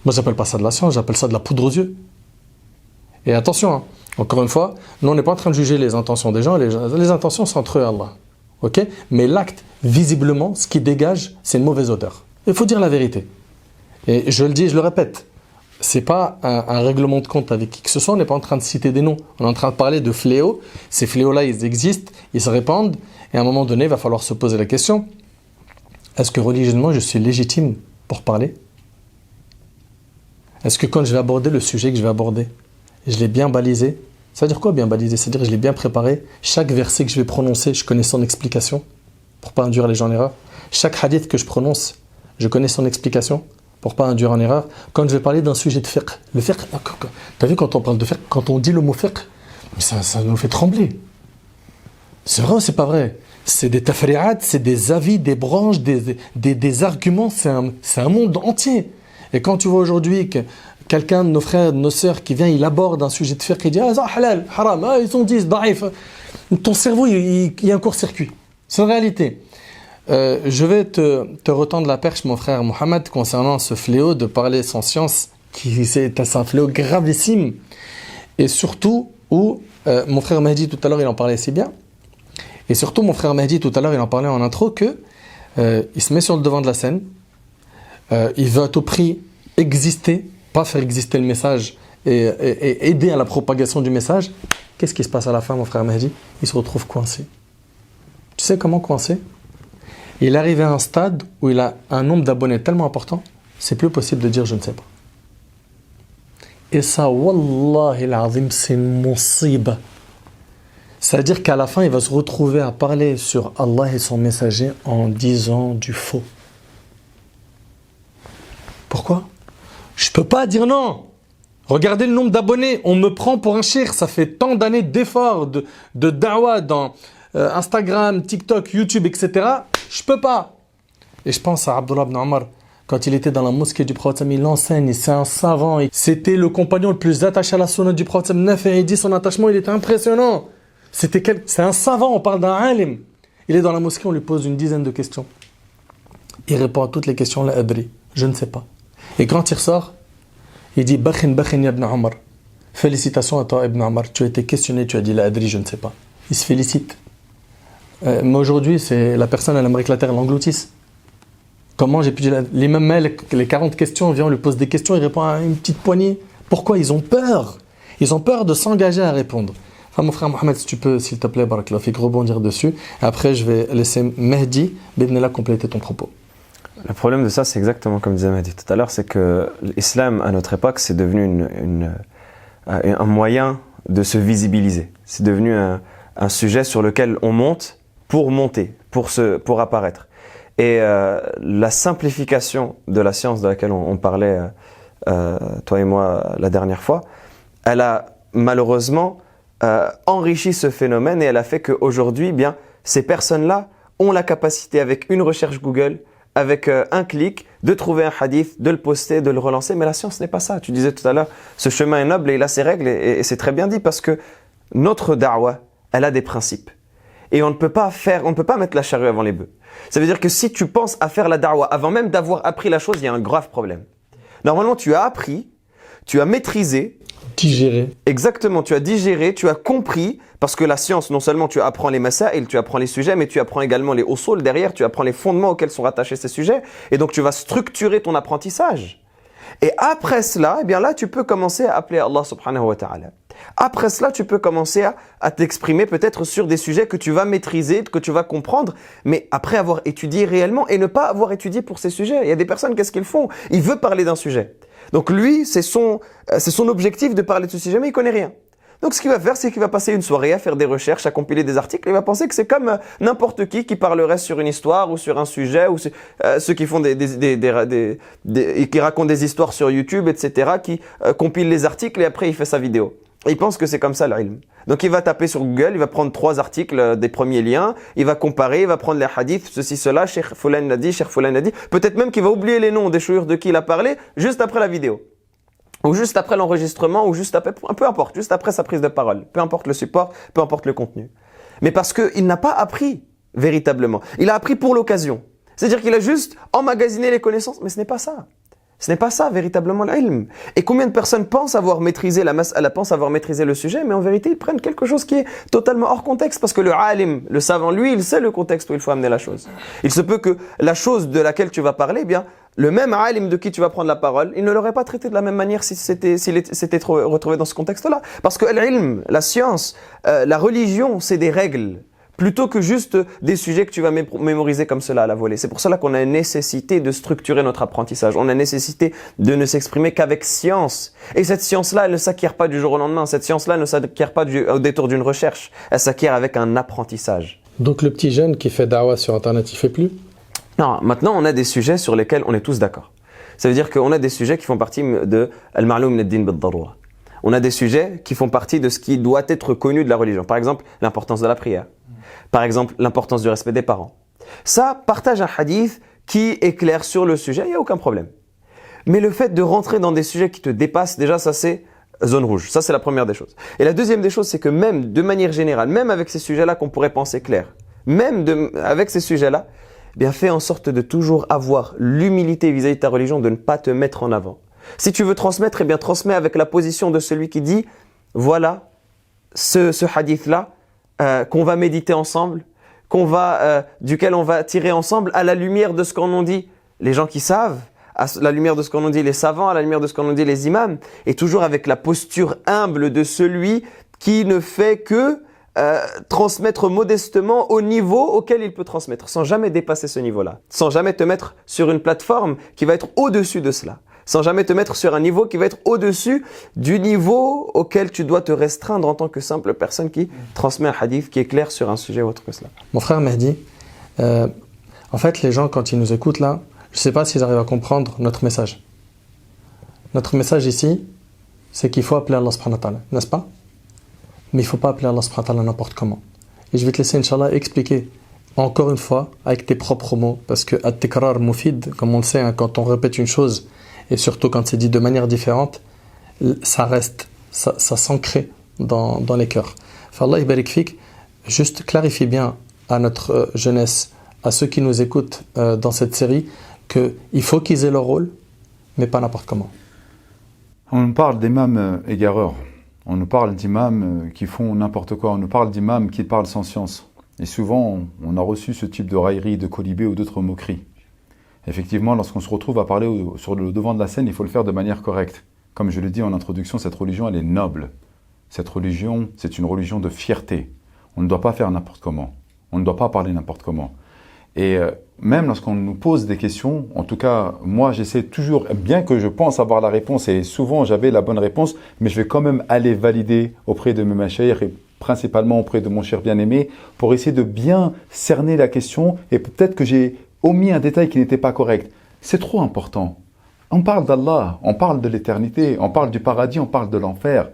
Speaker 1: Moi, j'appelle pas ça de la science, j'appelle ça de la poudre aux yeux. Et attention, hein, encore une fois, nous, on n'est pas en train de juger les intentions des gens, les intentions sont entre eux et Allah. Ok? Mais l'acte, visiblement, ce qui dégage, c'est une mauvaise odeur. Il faut dire la vérité. Et je le dis, je le répète, c'est pas un règlement de compte avec qui que ce soit, on n'est pas en train de citer des noms, on est en train de parler de fléaux. Ces fléaux-là, ils existent, ils se répandent, et à un moment donné, il va falloir se poser la question, est-ce que religieusement, je suis légitime pour parler? Est-ce que quand je vais aborder le sujet que je vais aborder, je l'ai bien balisé? Ça veut dire quoi bien balisé? C'est-à-dire que je l'ai bien préparé. Chaque verset que je vais prononcer, je connais son explication pour ne pas induire les gens en erreur. Chaque hadith que je prononce, je connais son explication pour ne pas induire en erreur. Quand je vais parler d'un sujet de fiqh, le fiqh, tu as vu quand on parle de fiqh, quand on dit le mot fiqh, ça nous fait trembler. C'est vrai ou c'est pas vrai? C'est des tafri'at, c'est des avis, des branches, des arguments, c'est un monde entier. Et quand tu vois aujourd'hui que quelqu'un de nos frères, de nos sœurs qui vient, il aborde un sujet de fiqh, il dit « Ah, ça halal, haram, ah, ils ont dit, daif », ton cerveau, il y a un court-circuit. C'est une réalité. Je vais te retendre la perche, mon frère Mohamed, concernant ce fléau de parler sans science, c'est un fléau gravissime. Et surtout, où mon frère Mahdi, tout à l'heure, il en parlait si bien. Et surtout, mon frère Mahdi, tout à l'heure, il en parlait en intro, que il se met sur le devant de la scène. Il veut à tout prix exister, pas faire exister le message et aider à la propagation du message. Qu'est-ce qui se passe à la fin, mon frère Mahdi? Il se retrouve coincé. Tu sais comment coincé? Il est arrivé à un stade où il a un nombre d'abonnés tellement important, c'est plus possible de dire je ne sais pas. Et ça, wallahi al-azim, c'est une musiba. C'est-à-dire qu'à la fin, il va se retrouver à parler sur Allah et son messager en disant du faux. Pourquoi? Je peux pas dire non. Regardez le nombre d'abonnés. On me prend pour un shir. Ça fait tant d'années d'efforts, de da'wah dans Instagram, TikTok, YouTube, etc. Je peux pas. Et je pense à Abdullah ibn Omar. Quand il était dans la mosquée du prophète, il enseigne. C'est un savant. C'était le compagnon le plus attaché à la sunna du prophète. 9 et il dit son attachement, il était impressionnant. C'est un savant. On parle d'un alim. Il est dans la mosquée. On lui pose une dizaine de questions. Il répond à toutes les questions. La adri. Je ne sais pas. Et quand il ressort, il dit Bakhin ya ibn Omar. Félicitations à toi, Ibn Omar. Tu as été questionné, tu as dit la adri, je ne sais pas. Il se félicite. Mais aujourd'hui, c'est la personne, elle aimerait que la terre l'engloutisse. Comment j'ai pu dire les mêmes mails, les 40 questions, on vient, on lui pose des questions, il répond à une petite poignée. Pourquoi? Ils ont peur. Ils ont peur de s'engager à répondre. Enfin, mon frère Mohamed, si tu peux, s'il te plaît, Barakallahu fik, rebondir dessus. Après, je vais laisser Mehdi, Bidnillah, compléter ton propos.
Speaker 3: Le problème de ça, c'est exactement comme disait Mehdi tout à l'heure, c'est que l'islam, à notre époque, c'est devenu un moyen de se visibiliser. C'est devenu un sujet sur lequel on monte pour monter, pour apparaître. Et la simplification de la science de laquelle on parlait toi et moi, la dernière fois, elle a malheureusement enrichi ce phénomène et elle a fait qu'aujourd'hui, bien, ces personnes-là ont la capacité, avec une recherche Google, avec un clic, de trouver un hadith, de le poster, de le relancer. Mais la science n'est pas ça. Tu disais tout à l'heure, ce chemin est noble et il a ses règles et c'est très bien dit parce que notre da'wah, elle a des principes. Et on ne peut pas mettre la charrue avant les bœufs. Ça veut dire que si tu penses à faire la da'wah avant même d'avoir appris la chose, il y a un grave problème. Normalement, tu as appris, tu as maîtrisé.
Speaker 1: Digérer.
Speaker 3: Exactement, tu as digéré, tu as compris, parce que la science, non seulement tu apprends les masaïl, tu apprends les sujets, mais tu apprends également les usul derrière, tu apprends les fondements auxquels sont rattachés ces sujets, et donc tu vas structurer ton apprentissage. Et après cela, eh bien là, tu peux commencer à appeler Allah subhanahu wa ta'ala. Après cela, tu peux commencer à t'exprimer peut-être sur des sujets que tu vas maîtriser, que tu vas comprendre, mais après avoir étudié réellement et ne pas avoir étudié pour ces sujets. Il y a des personnes, qu'est-ce qu'ils font? Ils veulent parler d'un sujet. Donc lui, c'est son objectif de parler de ce sujet, mais il connaît rien. Donc ce qu'il va faire, c'est qu'il va passer une soirée à faire des recherches, à compiler des articles. Il va penser que c'est comme n'importe qui parlerait sur une histoire ou sur un sujet, ou ceux qui font qui racontent des histoires sur YouTube, etc., qui compilent les articles et après il fait sa vidéo. Et il pense que c'est comme ça l'ilm. Donc il va taper sur Google, il va prendre 3 articles, des premiers liens, il va comparer, il va prendre les hadiths, ceci, cela, Cheikh Fulan l'a dit, Cheikh Fulan l'a dit. Peut-être même qu'il va oublier les noms des chouïrs de qui il a parlé juste après la vidéo. Ou juste après l'enregistrement, ou juste après, peu importe, juste après sa prise de parole. Peu importe le support, peu importe le contenu. Mais parce qu'il n'a pas appris véritablement. Il a appris pour l'occasion. C'est-à-dire qu'il a juste emmagasiné les connaissances, mais ce n'est pas ça. Ce n'est pas ça véritablement l'ilm. Et combien de personnes pensent avoir maîtrisé la mas'ala, pensent avoir maîtrisé le sujet, mais en vérité ils prennent quelque chose qui est totalement hors contexte, parce que le alim, le savant, lui, il sait le contexte où il faut amener la chose. Il se peut que la chose de laquelle tu vas parler, eh bien, le même alim de qui tu vas prendre la parole, il ne l'aurait pas traité de la même manière s'il s'était retrouvé dans ce contexte-là. Parce que l'ilm, la science, la religion, c'est des règles. Plutôt que juste des sujets que tu vas mémoriser comme cela à la volée. C'est pour cela qu'on a une nécessité de structurer notre apprentissage. On a une nécessité de ne s'exprimer qu'avec science. Et cette science-là, elle ne s'acquiert pas du jour au lendemain. Cette science-là ne s'acquiert pas au détour d'une recherche. Elle s'acquiert avec un apprentissage.
Speaker 1: Donc le petit jeune qui fait da'wah sur Internet, il fait plus?
Speaker 3: Non, maintenant on a des sujets sur lesquels on est tous d'accord. Ça veut dire qu'on a des sujets qui font partie de al-ma'loum min ad-din bid-darura. On a des sujets qui font partie de ce qui doit être connu de la religion. Par exemple, l'importance de la prière. Par exemple, l'importance du respect des parents. Ça, partage un hadith qui est clair sur le sujet, il n'y a aucun problème. Mais le fait de rentrer dans des sujets qui te dépassent, déjà ça c'est zone rouge. Ça c'est la première des choses. Et la deuxième des choses, c'est que même de manière générale, même avec ces sujets-là qu'on pourrait penser clair, avec ces sujets-là, eh bien fais en sorte de toujours avoir l'humilité vis-à-vis de ta religion, de ne pas te mettre en avant. Si tu veux transmettre, eh bien transmets avec la position de celui qui dit, voilà ce hadith-là, qu'on va méditer ensemble, duquel on va tirer ensemble à la lumière de ce qu'on nous dit les gens qui savent, à la lumière de ce qu'on nous dit les savants, à la lumière de ce qu'on nous dit les imams, et toujours avec la posture humble de celui qui ne fait que transmettre modestement au niveau auquel il peut transmettre, sans jamais dépasser ce niveau-là, sans jamais te mettre sur une plateforme qui va être au-dessus de cela. Sans jamais te mettre sur un niveau qui va être au-dessus du niveau auquel tu dois te restreindre en tant que simple personne qui transmet un hadith qui est clair sur un sujet autre que cela.
Speaker 1: Mon frère Mehdi, en fait les gens quand ils nous écoutent là, je ne sais pas s'ils arrivent à comprendre notre message. Notre message ici, c'est qu'il faut appeler Allah subhanahu wa ta'ala, n'est-ce pas? Mais il ne faut pas appeler Allah subhanahu wa ta'ala n'importe comment. Et je vais te laisser Inch'Allah expliquer encore une fois avec tes propres mots, parce que at-tikrar mufid, comme on le sait, hein, quand on répète une chose, et surtout quand c'est dit de manière différente, ça reste, ça s'ancre dans les cœurs. Fallah ibarik fik, juste clarifie bien à notre jeunesse, à ceux qui nous écoutent dans cette série, qu'il faut qu'ils aient leur rôle, mais pas n'importe comment.
Speaker 2: On nous parle d'imams égareurs, on nous parle d'imams qui font n'importe quoi, on nous parle d'imams qui parlent sans science. Et souvent, on a reçu ce type de raillerie, de colibé ou d'autres moqueries. Effectivement, lorsqu'on se retrouve à parler sur le devant de la scène, il faut le faire de manière correcte. Comme je l'ai dit en introduction, cette religion, elle est noble. Cette religion, c'est une religion de fierté. On ne doit pas faire n'importe comment. On ne doit pas parler n'importe comment. Et même lorsqu'on nous pose des questions, en tout cas, moi, j'essaie toujours, bien que je pense avoir la réponse, et souvent j'avais la bonne réponse, mais je vais quand même aller valider auprès de mes mashayikh et principalement auprès de mon cher bien-aimé, pour essayer de bien cerner la question, et peut-être que j'ai omis un détail qui n'était pas correct. C'est trop important. On parle d'Allah, on parle de l'éternité, on parle du paradis, on parle de l'enfer.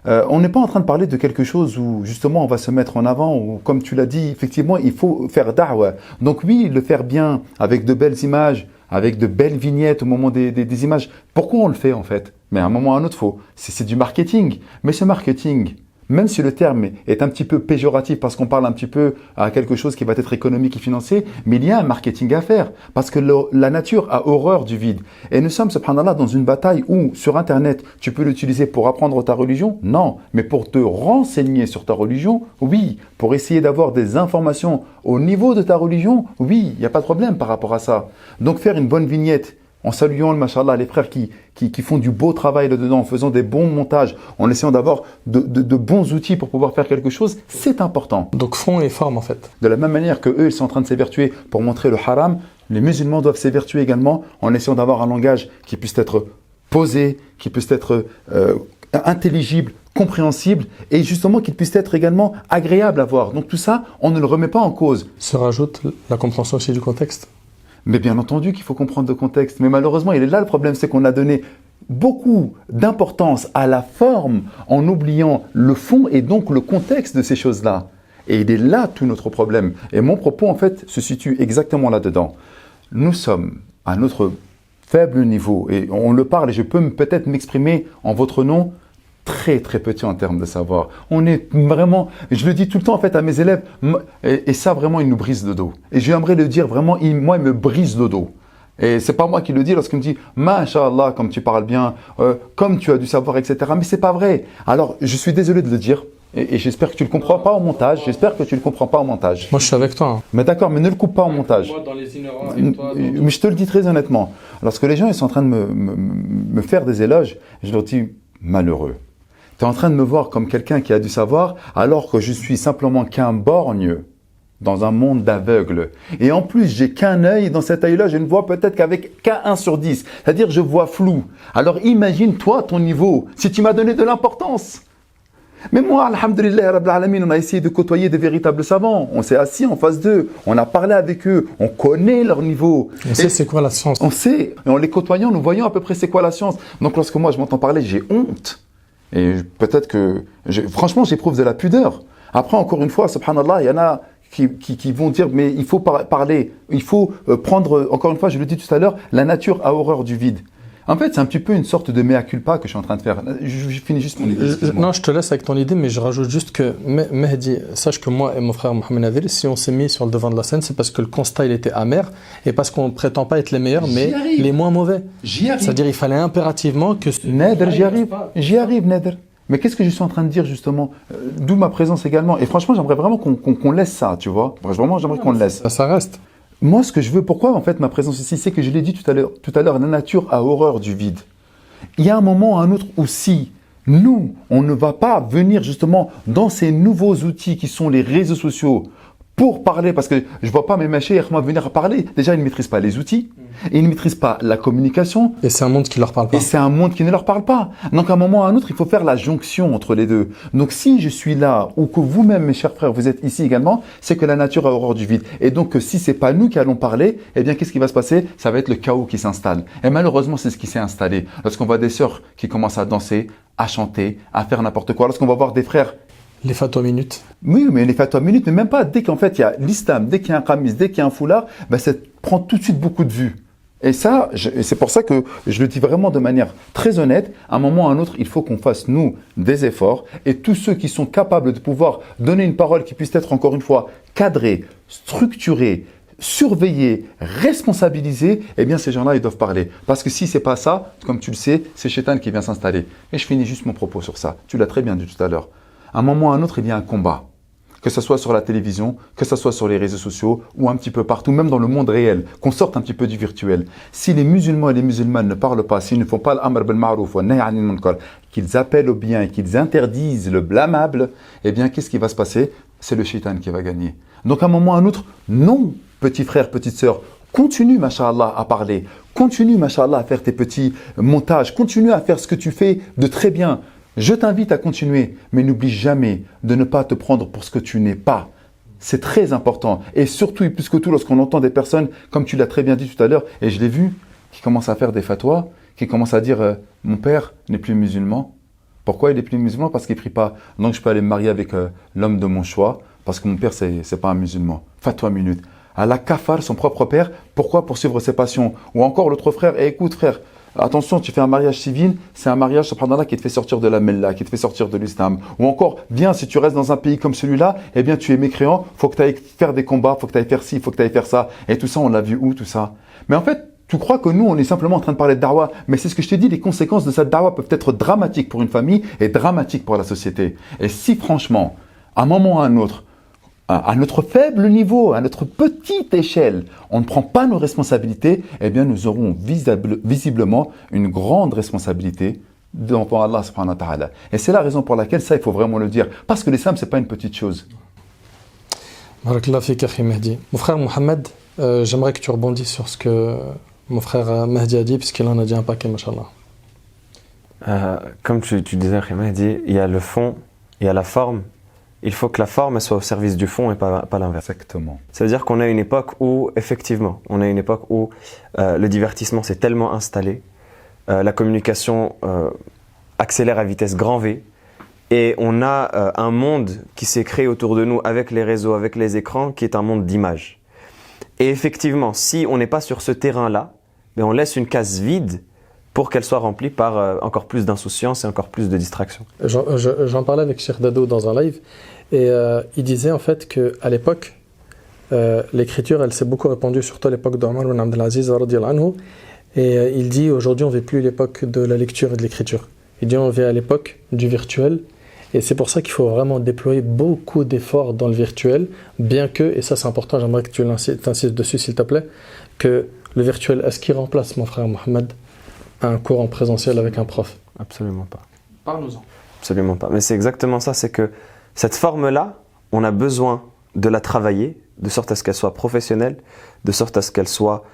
Speaker 2: On n'est pas en train de parler de quelque chose où justement on va se mettre en avant, ou comme tu l'as dit, effectivement il faut faire da'wah. Donc oui, le faire bien, avec de belles images, avec de belles vignettes au moment des images. Pourquoi on le fait en fait? Mais à un moment ou à un autre, c'est du marketing. Mais ce marketing, même si le terme est un petit peu péjoratif parce qu'on parle un petit peu à quelque chose qui va être économique et financier, mais il y a un marketing à faire parce que la nature a horreur du vide. Et nous sommes, subhanallah, dans une bataille où sur Internet, tu peux l'utiliser pour apprendre ta religion? Non. Mais pour te renseigner sur ta religion? Oui. Pour essayer d'avoir des informations au niveau de ta religion? Oui. Il n'y a pas de problème par rapport à ça. Donc faire une bonne vignette, en saluant, machallah, les frères qui font du beau travail là-dedans, en faisant des bons montages, en essayant d'avoir de bons outils pour pouvoir faire quelque chose, c'est important.
Speaker 1: Donc fond et forme en fait.
Speaker 2: De la même manière que eux, ils sont en train de s'évertuer pour montrer le haram, les musulmans doivent s'évertuer également en essayant d'avoir un langage qui puisse être posé, qui puisse être intelligible, compréhensible et justement qu'il puisse être également agréable à voir. Donc tout ça, on ne le remet pas en cause.
Speaker 1: Se rajoute la compréhension aussi du contexte.
Speaker 2: Mais bien entendu qu'il faut comprendre le contexte. Mais malheureusement, il est là le problème, c'est qu'on a donné beaucoup d'importance à la forme en oubliant le fond et donc le contexte de ces choses-là. Et il est là tout notre problème. Et mon propos, en fait, se situe exactement là-dedans. Nous sommes à notre faible niveau, et on le parle, et je peux peut-être m'exprimer en votre nom, très très petit en termes de savoir. On est vraiment, je le dis tout le temps en fait à mes élèves, et ça vraiment il nous brise le dos. Et j'aimerais le dire vraiment, moi il me brise le dos. Et c'est pas moi qui le dis lorsqu'il me dit « Masha'Allah, comme tu parles bien, comme tu as du savoir, etc. » Mais c'est pas vrai. Alors je suis désolé de le dire, et j'espère que tu le comprends pas au montage. J'espère que tu le comprends pas au montage.
Speaker 1: Moi je suis avec toi. Hein.
Speaker 2: Mais d'accord, mais ne le coupe pas au montage.
Speaker 1: Moi dans les ignorants avec toi.
Speaker 2: Mais je te le dis très honnêtement. Lorsque les gens ils sont en train de me faire des éloges, je leur dis « Malheureux. » Tu es en train de me voir comme quelqu'un qui a du savoir alors que je suis simplement qu'un borgne dans un monde d'aveugles. Et en plus, j'ai qu'un œil et dans cet œil-là, je ne vois peut-être qu'avec qu'un 1 sur 10. C'est-à-dire, je vois flou. Alors imagine toi ton niveau, si tu m'as donné de l'importance. Mais moi, alhamdulillah, Rabbil Alamin, on a essayé de côtoyer des véritables savants. On s'est assis en face d'eux, on a parlé avec eux, on connaît leur niveau.
Speaker 1: On sait c'est quoi la science.
Speaker 2: On sait, et en les côtoyant, nous voyons à peu près c'est quoi la science. Donc lorsque moi je m'entends parler, j'ai honte. Et peut-être que, franchement, j'éprouve de la pudeur. Après, encore une fois, subhanallah, il y en a qui vont dire, mais il faut parler, il faut prendre, encore une fois, je le dis tout à l'heure, la nature a horreur du vide. En fait, c'est un petit peu une sorte de mea culpa que je suis en train de faire. Je finis juste mon idée.
Speaker 1: Non, je te laisse avec ton idée, mais je rajoute juste que Mehdi, sache que moi et mon frère Mohamed Nadir, si on s'est mis sur le devant de la scène, c'est parce que le constat il était amer et parce qu'on ne prétend pas être les meilleurs, mais les moins mauvais.
Speaker 2: J'y arrive.
Speaker 1: C'est-à-dire il fallait impérativement que...
Speaker 2: Nader, j'y arrive, Nader. Mais qu'est-ce que je suis en train de dire justement? D'où ma présence également. Et franchement, j'aimerais vraiment qu'on laisse ça, tu vois. Vraiment, j'aimerais qu'on le laisse.
Speaker 1: Ça reste.
Speaker 2: Moi, ce que je veux, pourquoi en fait ma présence ici, c'est que je l'ai dit tout à l'heure, la nature a horreur du vide. Il y a un moment ou un autre où si nous, on ne va pas venir justement dans ces nouveaux outils qui sont les réseaux sociaux pour parler, parce que je ne vois pas mes machins venir parler. Déjà, ils ne maîtrisent pas les outils, et ils ne maîtrisent pas la communication.
Speaker 1: Et c'est un monde qui ne leur parle pas.
Speaker 2: Et c'est un monde qui ne leur parle pas. Donc, à un moment ou à un autre, il faut faire la jonction entre les deux. Donc, si je suis là, ou que vous-même, mes chers frères, vous êtes ici également, c'est que la nature a horreur du vide. Et donc, si c'est pas nous qui allons parler, eh bien, qu'est-ce qui va se passer? Ça va être le chaos qui s'installe. Et malheureusement, c'est ce qui s'est installé. Lorsqu'on voit des sœurs qui commencent à danser, à chanter, à faire n'importe quoi, lorsqu'on va voir des frères.
Speaker 1: Les fatwas minutes.
Speaker 2: Oui, mais les fatwas minutes, mais même pas. Dès qu'en fait, il y a l'islam, dès qu'il y a un qamis, dès qu'il y a un foulard, ben, ça prend tout de suite beaucoup de vues. Et ça, c'est pour ça que je le dis vraiment de manière très honnête. À un moment ou à un autre, il faut qu'on fasse, nous, des efforts. Et tous ceux qui sont capables de pouvoir donner une parole qui puisse être, encore une fois, cadrée, structurée, surveillée, responsabilisée, eh bien, ces gens-là, ils doivent parler. Parce que si c'est pas ça, comme tu le sais, c'est Shaitan qui vient s'installer. Et je finis juste mon propos sur ça. Tu l'as très bien dit tout à l'heure. À un moment ou à un autre, il y a un combat. Que ce soit sur la télévision, que ce soit sur les réseaux sociaux ou un petit peu partout, même dans le monde réel, qu'on sorte un petit peu du virtuel. Si les musulmans et les musulmanes ne parlent pas, s'ils ne font pas l'amr bil ma'rouf wa nahy anil munkar, qu'ils appellent au bien et qu'ils interdisent le blâmable, eh bien, qu'est-ce qui va se passer? C'est le shaitan qui va gagner. Donc, à un moment ou à un autre, non, petit frère, petite sœur, continue, masha'Allah, à parler. Continue, masha'Allah, à faire tes petits montages. Continue à faire ce que tu fais de très bien. Je t'invite à continuer, mais n'oublie jamais de ne pas te prendre pour ce que tu n'es pas. C'est très important. Et surtout, et plus que tout, lorsqu'on entend des personnes, comme tu l'as très bien dit tout à l'heure, et je l'ai vu, qui commence à faire des fatwas, qui commence à dire mon père n'est plus musulman. Pourquoi il est plus musulman? Parce qu'il ne prie pas. Donc je peux aller me marier avec l'homme de mon choix, parce que mon père, c'est pas un musulman. Fatwa minute. À la kafar, son propre père, pourquoi? Pour suivre ses passions. Ou encore l'autre frère, écoute frère, attention, tu fais un mariage civil, c'est un mariage, subhanallah, qui te fait sortir de la Mella, qui te fait sortir de l'islam. Ou encore, viens, si tu restes dans un pays comme celui-là, eh bien tu es mécréant, faut que tu ailles faire des combats, faut que tu ailles faire ci, faut que tu ailles faire ça. Et tout ça, on l'a vu où, tout ça? Mais en fait, tu crois que nous, on est simplement en train de parler de da'wah, mais c'est ce que je t'ai dit, les conséquences de cette da'wah peuvent être dramatiques pour une famille et dramatiques pour la société. Et si franchement, à un moment ou à un autre, à notre faible niveau, à notre petite échelle, on ne prend pas nos responsabilités, eh bien nous aurons visiblement une grande responsabilité devant Allah subhanahu wa ta'ala. Et c'est la raison pour laquelle ça, il faut vraiment le dire. Parce que l'islam, c'est pas une petite chose.
Speaker 1: Barakallah fik, akhi Mehdi. Mon frère Mohamed, j'aimerais que tu rebondisses sur ce que mon frère Mehdi a dit, puisqu'il en a dit un paquet, machallah.
Speaker 3: Comme tu disais, akhi Mehdi, il y a le fond, il y a la forme. Il faut que la forme elle soit au service du fond et pas l'inverse.
Speaker 2: Exactement.
Speaker 3: Ça veut dire qu'on a une époque où, effectivement, le divertissement s'est tellement installé, la communication accélère à vitesse grand V, et on a un monde qui s'est créé autour de nous avec les réseaux, avec les écrans, qui est un monde d'images. Et effectivement, si on n'est pas sur ce terrain-là, on laisse une case vide pour qu'elle soit remplie par encore plus d'insouciance et encore plus de distraction.
Speaker 1: J'en parlais avec Cheikh Dado dans un live, et il disait en fait qu'à l'époque, l'écriture, elle s'est beaucoup répandue, surtout à l'époque d'Omar ibn Abdelaziz, et il dit aujourd'hui on ne vit plus l'époque de la lecture et de l'écriture. Il dit on vit à l'époque du virtuel, et c'est pour ça qu'il faut vraiment déployer beaucoup d'efforts dans le virtuel, bien que, et ça c'est important, j'aimerais que tu insistes dessus s'il te plaît, que le virtuel, est-ce qu'il remplace, mon frère Mohamed, un cours en présentiel avec un prof?
Speaker 3: Absolument pas.
Speaker 1: Parle-nous-en.
Speaker 3: Absolument pas. Mais c'est exactement ça, c'est que cette forme-là, on a besoin de la travailler, de sorte à ce qu'elle soit professionnelle, de sorte à ce qu'elle soit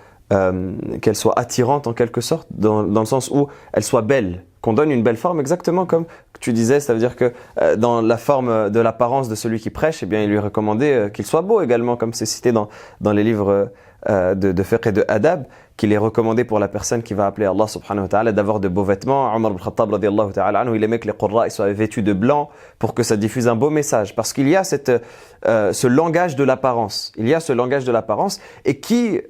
Speaker 3: attirante en quelque sorte, dans le sens où elle soit belle, qu'on donne une belle forme, exactement comme tu disais, ça veut dire que dans la forme de l'apparence de celui qui prêche, eh bien, il lui est recommandé qu'il soit beau également, comme c'est cité dans les livres de fiqh et de adab, qu'il est recommandé pour la personne qui va appeler Allah subhanahu wa ta'ala d'avoir de beaux vêtements. Omar ibn Khattab radiyallahu ta'ala anhu, il aimait que les qurra soient vêtus de blanc pour que ça diffuse un beau message, parce qu'il y a ce langage de l'apparence, et qui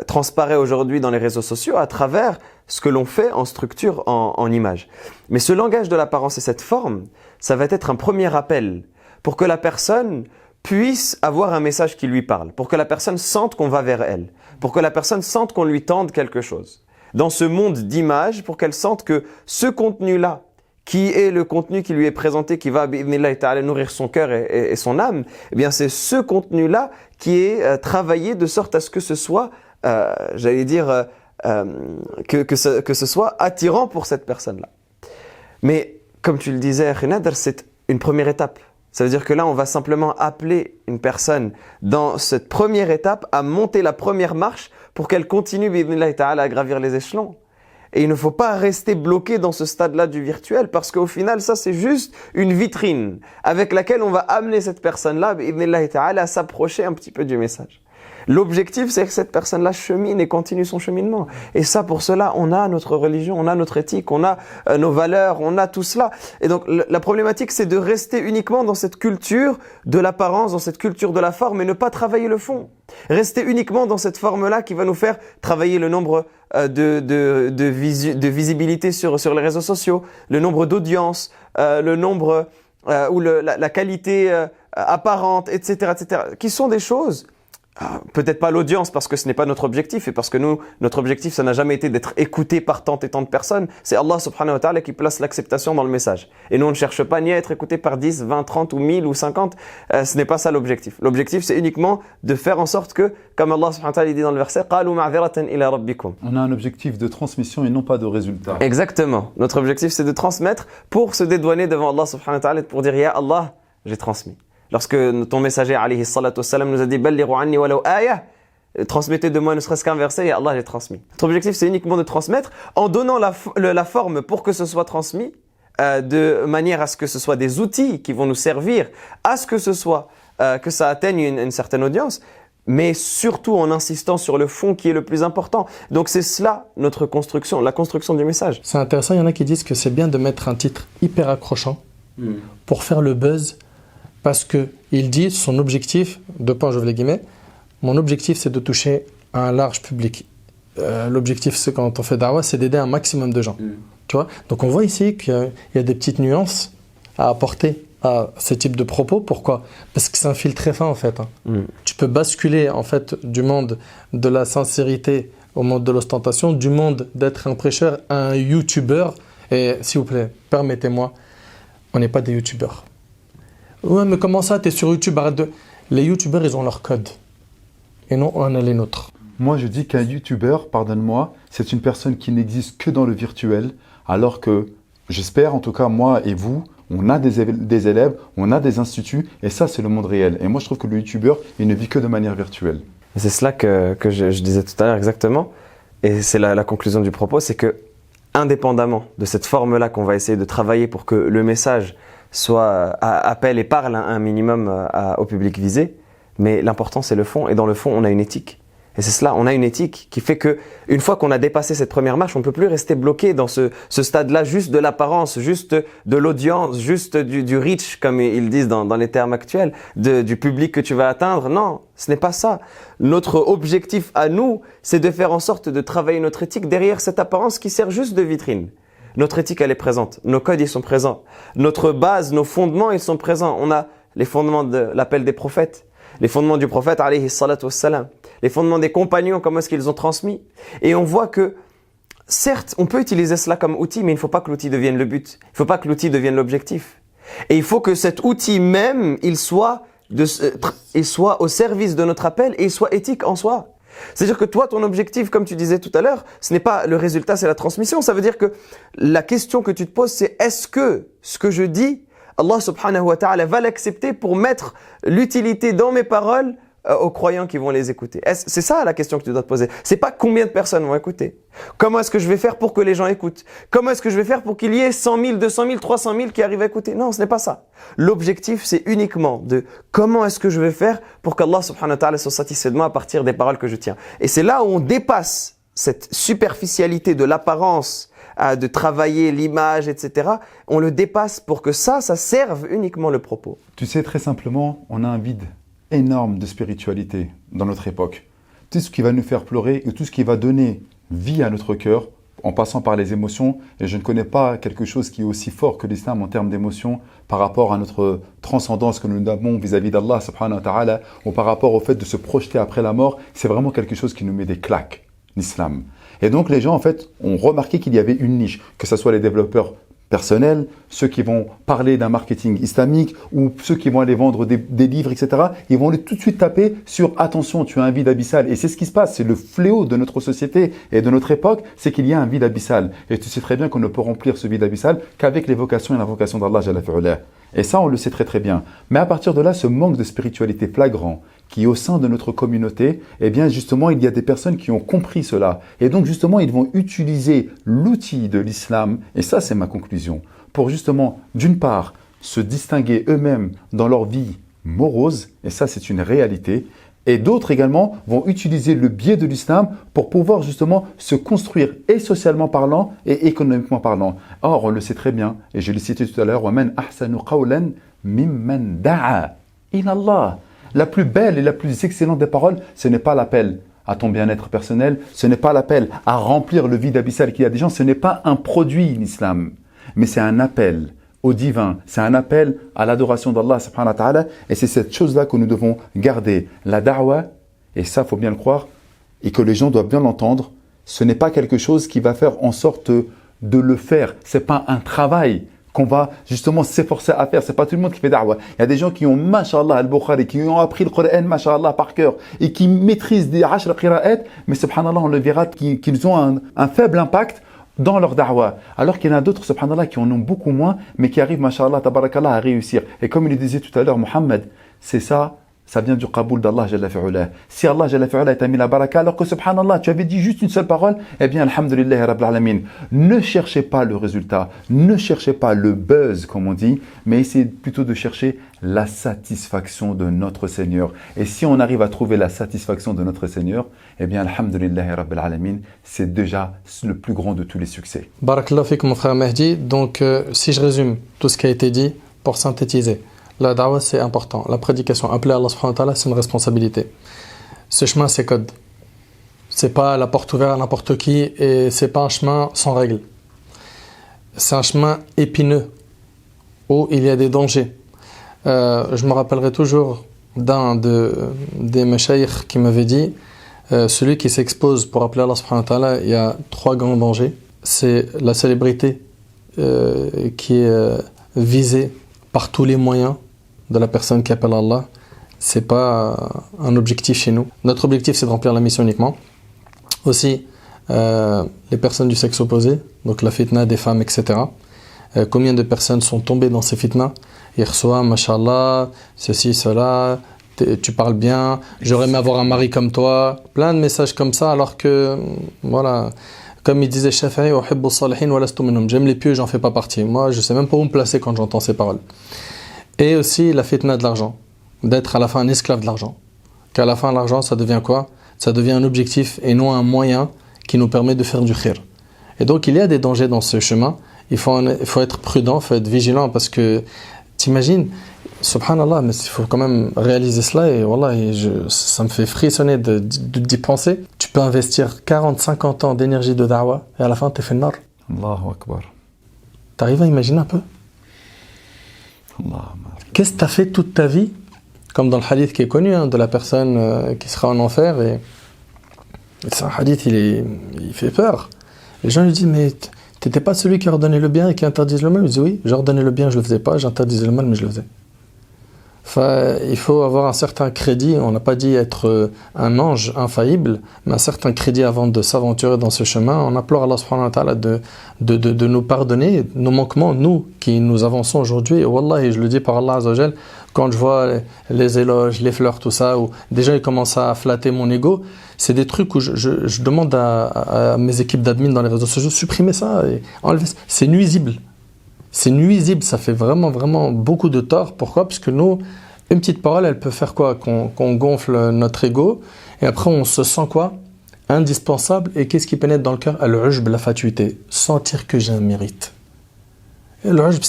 Speaker 3: transparaît aujourd'hui dans les réseaux sociaux à travers ce que l'on fait en structure, en image. Mais ce langage de l'apparence et cette forme, ça va être un premier appel pour que la personne puisse avoir un message qui lui parle, pour que la personne sente qu'on va vers elle, pour que la personne sente qu'on lui tende quelque chose. Dans ce monde d'images, pour qu'elle sente que ce contenu-là, qui est le contenu qui lui est présenté, qui va bi'idhnillahi ta'ala nourrir son cœur et son âme, eh bien c'est ce contenu-là qui est travaillé de sorte à ce que ce soit, que ce soit attirant pour cette personne-là. Mais comme tu le disais, Khinadr, c'est une première étape. Ça veut dire que là, on va simplement appeler une personne dans cette première étape à monter la première marche pour qu'elle continue bi'idhnillahi ta'ala à gravir les échelons. Et il ne faut pas rester bloqué dans ce stade-là du virtuel, parce qu'au final, ça c'est juste une vitrine avec laquelle on va amener cette personne-là bi'idhnillahi ta'ala à s'approcher un petit peu du message. L'objectif, c'est que cette personne-là chemine et continue son cheminement. Et ça, pour cela, on a notre religion, on a notre éthique, on a nos valeurs, on a tout cela. Et donc, la problématique, c'est de rester uniquement dans cette culture de l'apparence, dans cette culture de la forme, et ne pas travailler le fond. Rester uniquement dans cette forme-là qui va nous faire travailler le nombre de visibilité sur les réseaux sociaux, le nombre d'audiences, le nombre ou la qualité apparente, etc., qui sont des choses. Peut-être pas l'audience, parce que ce n'est pas notre objectif, et parce que nous, notre objectif, ça n'a jamais été d'être écouté par tant et tant de personnes. C'est Allah subhanahu wa ta'ala qui place l'acceptation dans le message. Et nous, on ne cherche pas ni à être écouté par 10, 20, 30 ou 1000 ou 50. Ce n'est pas ça l'objectif. L'objectif, c'est uniquement de faire en sorte que, comme Allah subhanahu wa ta'ala dit dans le verset, قَالُوا مَعْذِرَةً إِلَىٰ رَبِّكُمْ.
Speaker 2: On a un objectif de transmission et non pas de résultat.
Speaker 3: Exactement. Notre objectif, c'est de transmettre pour se dédouaner devant Allah subhanahu wa ta'ala et pour dire, Ya Allah, j'ai transmis. Lorsque ton messager, alayhi salatu wassalam, nous a dit « Ballighu anni walau aya » transmettez de moi ne serait-ce qu'un verset, et Allah j'ai transmis. Notre objectif, c'est uniquement de transmettre en donnant la forme pour que ce soit transmis, de manière à ce que ce soit des outils qui vont nous servir à ce que ce soit, que ça atteigne une certaine audience. mais surtout en insistant sur le fond qui est le plus important. Donc c'est cela notre construction, la construction du message.
Speaker 1: C'est intéressant, il y en a qui disent que c'est bien de mettre un titre hyper accrochant pour faire le buzz, parce qu'il dit son objectif, deux points j'ouvre les guillemets, mon objectif c'est de toucher un large public. L'objectif c'est quand on fait da'wah, c'est d'aider un maximum de gens. Tu vois. Donc on voit ici qu'il y a des petites nuances à apporter à ce type de propos. Pourquoi ? Parce que c'est un fil très fin en fait. Tu peux basculer en fait du monde de la sincérité au monde de l'ostentation, du monde d'être un prêcheur à un youtubeur. Et s'il vous plaît, permettez-moi, on n'est pas des youtubeurs. Ouais, mais comment ça, t'es sur YouTube, arrête de... Les youtubeurs, ils ont leur code. Et non, on a les nôtres.
Speaker 2: Moi, je dis qu'un youtubeur, pardonne-moi, c'est une personne qui n'existe que dans le virtuel, alors que, j'espère, en tout cas, moi et vous, on a des élèves, on a des instituts, et ça, c'est le monde réel. Et moi, je trouve que le youtubeur, il ne vit que de manière virtuelle.
Speaker 3: C'est cela que je disais tout à l'heure exactement, et c'est la conclusion du propos, c'est que, indépendamment de cette forme-là qu'on va essayer de travailler pour que le message appelle et parle un minimum au public visé, mais l'important c'est le fond, et dans le fond on a une éthique. Et c'est cela, on a une éthique qui fait que une fois qu'on a dépassé cette première marche, on ne peut plus rester bloqué dans ce stade-là, juste de l'apparence, juste de l'audience, juste du reach, comme ils disent dans les termes actuels, du public que tu vas atteindre. Non, ce n'est pas ça. Notre objectif à nous, c'est de faire en sorte de travailler notre éthique derrière cette apparence qui sert juste de vitrine. Notre éthique, elle est présente. Nos codes, ils sont présents. Notre base, nos fondements, ils sont présents. On a les fondements de l'appel des prophètes, les fondements du prophète, alayhi salatu wassalam, les fondements des compagnons, comment est-ce qu'ils ont transmis. Et on voit que, certes, on peut utiliser cela comme outil, mais il ne faut pas que l'outil devienne le but. Il ne faut pas que l'outil devienne l'objectif. Et il faut que cet outil même, il soit au service de notre appel et il soit éthique en soi. C'est-à-dire que toi, ton objectif, comme tu disais tout à l'heure, ce n'est pas le résultat, c'est la transmission. Ça veut dire que la question que tu te poses, c'est est-ce que ce que je dis, Allah subhanahu wa ta'ala va l'accepter pour mettre l'utilité dans mes paroles aux croyants qui vont les écouter. C'est ça la question que tu dois te poser. C'est pas combien de personnes vont écouter. Comment est-ce que je vais faire pour que les gens écoutent? Comment est-ce que je vais faire pour qu'il y ait 100 000, 200 000, 300 000 qui arrivent à écouter? Non, ce n'est pas ça. L'objectif, c'est uniquement de comment est-ce que je vais faire pour qu'Allah subhanahu wa ta'ala soit satisfait de moi à partir des paroles que je tiens. Et c'est là où on dépasse cette superficialité de l'apparence, de travailler l'image, etc. On le dépasse pour que ça serve uniquement le propos.
Speaker 2: Tu sais, très simplement, on a un vide énorme de spiritualité dans notre époque. Tout ce qui va nous faire pleurer et tout ce qui va donner vie à notre cœur en passant par les émotions. Et je ne connais pas quelque chose qui est aussi fort que l'islam en termes d'émotions par rapport à notre transcendance que nous avons vis-à-vis d'Allah subhanahu wa ta'ala ou par rapport au fait de se projeter après la mort. C'est vraiment quelque chose qui nous met des claques, l'islam. Et donc les gens en fait ont remarqué qu'il y avait une niche, que ce soit les développeurs personnels, ceux qui vont parler d'un marketing islamique ou ceux qui vont aller vendre des livres, etc. Ils vont aller tout de suite taper sur « Attention, tu as un vide abyssal ». Et c'est ce qui se passe, c'est le fléau de notre société et de notre époque, c'est qu'il y a un vide abyssal. Et tu sais très bien qu'on ne peut remplir ce vide abyssal qu'avec l'évocation et l'invocation d'Allah Jalla fi'ala. Et ça, on le sait très très bien. Mais à partir de là, ce manque de spiritualité flagrant qui est au sein de notre communauté, eh bien justement, il y a des personnes qui ont compris cela. Et donc justement, ils vont utiliser l'outil de l'islam, et ça c'est ma conclusion, pour justement, d'une part, se distinguer eux-mêmes dans leur vie morose, et ça c'est une réalité, et d'autres également vont utiliser le biais de l'islam pour pouvoir justement se construire et socialement parlant et économiquement parlant. Or, on le sait très bien, et je l'ai cité tout à l'heure, وَمَنْ أَحْسَنُ قَوْلًا مِمَّنْ دَعَى إِلَى اللَّهِ. La plus belle et la plus excellente des paroles, ce n'est pas l'appel à ton bien-être personnel, ce n'est pas l'appel à remplir le vide abyssal qu'il y a des gens, ce n'est pas un produit l'islam, mais c'est un appel au divin, c'est un appel à l'adoration d'Allah subhanahu wa ta'ala, et c'est cette chose-là que nous devons garder, la da'wa, et ça faut bien le croire, et que les gens doivent bien l'entendre, ce n'est pas quelque chose qui va faire en sorte de le faire, c'est pas un travail qu'on va justement s'efforcer à faire. C'est pas tout le monde qui fait da'wah. Il y a des gens qui ont, mashallah, al-Bukhari, qui ont appris le Coran, mashallah, par cœur, et qui maîtrisent des 10 qira'at, mais subhanallah, on le verra qu'ils ont un faible impact dans leur da'wah. Alors qu'il y en a d'autres, subhanallah, qui en ont beaucoup moins, mais qui arrivent, mashallah, tabarakallah, à réussir. Et comme il le disait tout à l'heure, Mohammed, c'est ça, ça vient du qaboul d'Allah Jalla fi'ula. Si Allah Jalla fi'ula t'a mis la baraka, alors que subhanallah, tu avais dit juste une seule parole, eh bien, alhamdulillah rabbil alamin. Ne cherchez pas le résultat, ne cherchez pas le buzz, comme on dit, mais essayez plutôt de chercher la satisfaction de notre Seigneur. Et si on arrive à trouver la satisfaction de notre Seigneur, eh bien, alhamdulillah rabbil alamin, c'est déjà le plus grand de tous les succès.
Speaker 1: Barakallahu fik, mon frère Mehdi. Donc, si je résume tout ce qui a été dit, pour synthétiser, la da'wah c'est important. La prédication, appeler Allah subhanahu wa ta'ala, c'est une responsabilité. Ce chemin, c'est code. C'est pas la porte ouverte à n'importe qui et c'est pas un chemin sans règles. C'est un chemin épineux où il y a des dangers. Je me rappellerai toujours d'un des mashayikh qui m'avait dit celui qui s'expose pour appeler Allah subhanahu wa ta'ala, il y a 3 grands dangers. C'est la célébrité qui est visée par tous les moyens de la personne qui appelle Allah. C'est pas un objectif chez nous. Notre objectif, c'est de remplir la mission uniquement. Aussi, les personnes du sexe opposé, donc la fitna des femmes, etc. Combien de personnes sont tombées dans ces fitnas? Ils reçoivent, mashallah, ceci, cela, tu parles bien, j'aurais aimé avoir un mari comme toi, plein de messages comme ça, alors que, voilà, comme il disait Shafi'i, j'aime les pieux, j'en fais pas partie. Moi, je sais même pas où me placer quand j'entends ces paroles. Et aussi la fitna de l'argent, d'être à la fin un esclave de l'argent. Qu'à la fin, l'argent, ça devient quoi? Ça devient un objectif et non un moyen qui nous permet de faire du khir. Et donc, il y a des dangers dans ce chemin. Il faut être prudent, il faut être vigilant parce que, t'imagines, subhanallah, mais il faut quand même réaliser cela et voilà, ça me fait frissonner d'y penser. Tu peux investir 40-50 ans d'énergie de da'wah et à la fin, tu es fait le nar.
Speaker 2: Allahu Akbar.
Speaker 1: T'arrives à imaginer un peu? Qu'est-ce que tu as fait toute ta vie? Comme dans le hadith qui est connu, de la personne qui sera en enfer. Et c'est un hadith, il fait peur. Les gens lui disent, mais t'étais pas celui qui ordonnait le bien et qui interdisait le mal? Il dit, oui, j'ordonnais le bien, je le faisais pas, j'interdisais le mal, mais je le faisais. Enfin, il faut avoir un certain crédit. On n'a pas dit être un ange infaillible, mais un certain crédit avant de s'aventurer dans ce chemin. On implore Allah subhanahu wa ta'ala de nous pardonner nos manquements, nous qui nous avançons aujourd'hui. Et wallahi, je le dis par Allah azza wa jal, quand je vois les éloges, les fleurs, tout ça, où déjà ils commencent à flatter mon ego, c'est des trucs où je demande à mes équipes d'admin dans les réseaux sociaux, supprimer ça et enlever ça. C'est nuisible. C'est nuisible, ça fait vraiment, vraiment beaucoup de tort. Pourquoi? Parce que nous, une petite parole, elle peut faire quoi? Qu'on gonfle notre ego, et après on se sent quoi? Indispensable. Et qu'est-ce qui pénètre dans le cœur? Al-ujb, la fatuité. Sentir que j'ai un mérite. Et le ujb,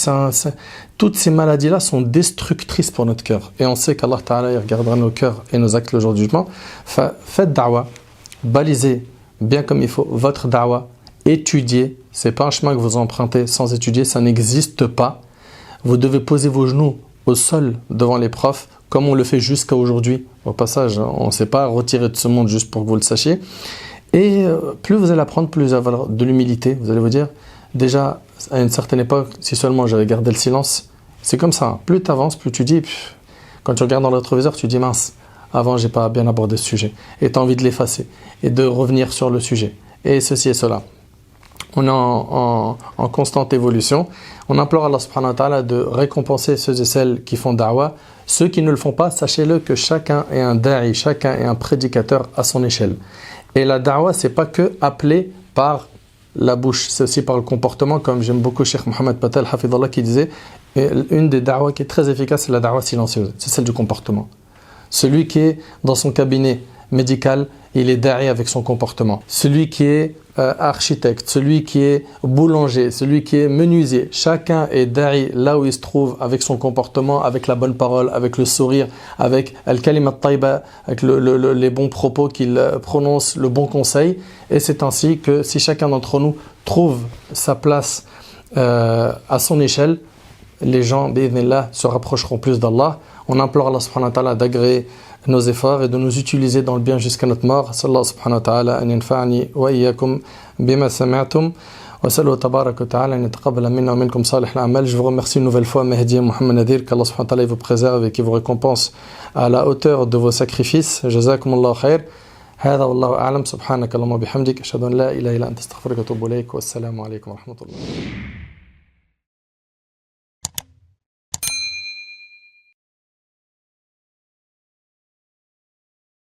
Speaker 1: toutes ces maladies-là sont destructrices pour notre cœur. Et on sait qu'Allah Ta'ala, il regardera nos cœurs et nos actes le jour du jugement. Faites da'wah, balisez bien comme il faut votre da'wah, étudiez. C'est pas un chemin que vous empruntez sans étudier, ça n'existe pas. Vous devez poser vos genoux au sol devant les profs, comme on le fait jusqu'à aujourd'hui. Au passage, on ne s'est pas retiré de ce monde juste pour que vous le sachiez. Et plus vous allez apprendre, plus vous allez avoir de l'humilité. Vous allez vous dire, déjà, à une certaine époque, si seulement j'avais gardé le silence, c'est comme ça. Plus tu avances, plus tu dis, quand tu regardes dans le rétroviseur, tu dis, mince, avant, j'ai pas bien abordé ce sujet. Et tu as envie de l'effacer et de revenir sur le sujet. Et ceci et cela. On est en constante évolution. On implore Allah subhanahu wa ta'ala de récompenser ceux et celles qui font da'wah. Ceux qui ne le font pas, sachez-le que chacun est un da'i, chacun est un prédicateur à son échelle. Et la da'wah, c'est pas que appelé par la bouche, c'est aussi par le comportement, comme j'aime beaucoup Cheikh Mohamed Patel, hafidallah, qui disait, une des da'wah qui est très efficace, c'est la da'wah silencieuse, c'est celle du comportement. Celui qui est dans son cabinet médical, il est da'i avec son comportement. Celui qui est architecte, celui qui est boulanger, celui qui est menuisier, chacun est da'i là où il se trouve avec son comportement, avec la bonne parole, avec le sourire, avec al-kalimat tayba, avec les bons propos qu'il prononce, le bon conseil. Et c'est ainsi que si chacun d'entre nous trouve sa place à son échelle, les gens, bi'idhnillah, se rapprocheront plus d'Allah. On implore Allah subhanahu wa ta'ala d'agréer nos efforts et de nous utiliser dans le bien jusqu'à notre mort. Sallallahu subhanahu wa ta'ala an yanfa'ani wa iyyakum bima sami'tum wa sallu tabaraka wa ta'ala an yataqabbala minna wa minkum salih al-a'mal. Je vous remercie une nouvelle fois, Mehdi et Mohamed Nadir, qu'Allah subhanahu wa ta'ala vous préserve et qui vous récompense à la hauteur de vos sacrifices. Jazakumullahu khair. هذا والله أعلم. سبحانك اللهم وبحمدك أشهد أن لا إله إلا أنت أستغفرك وأتوب إليك والسلام عليكم ورحمة الله.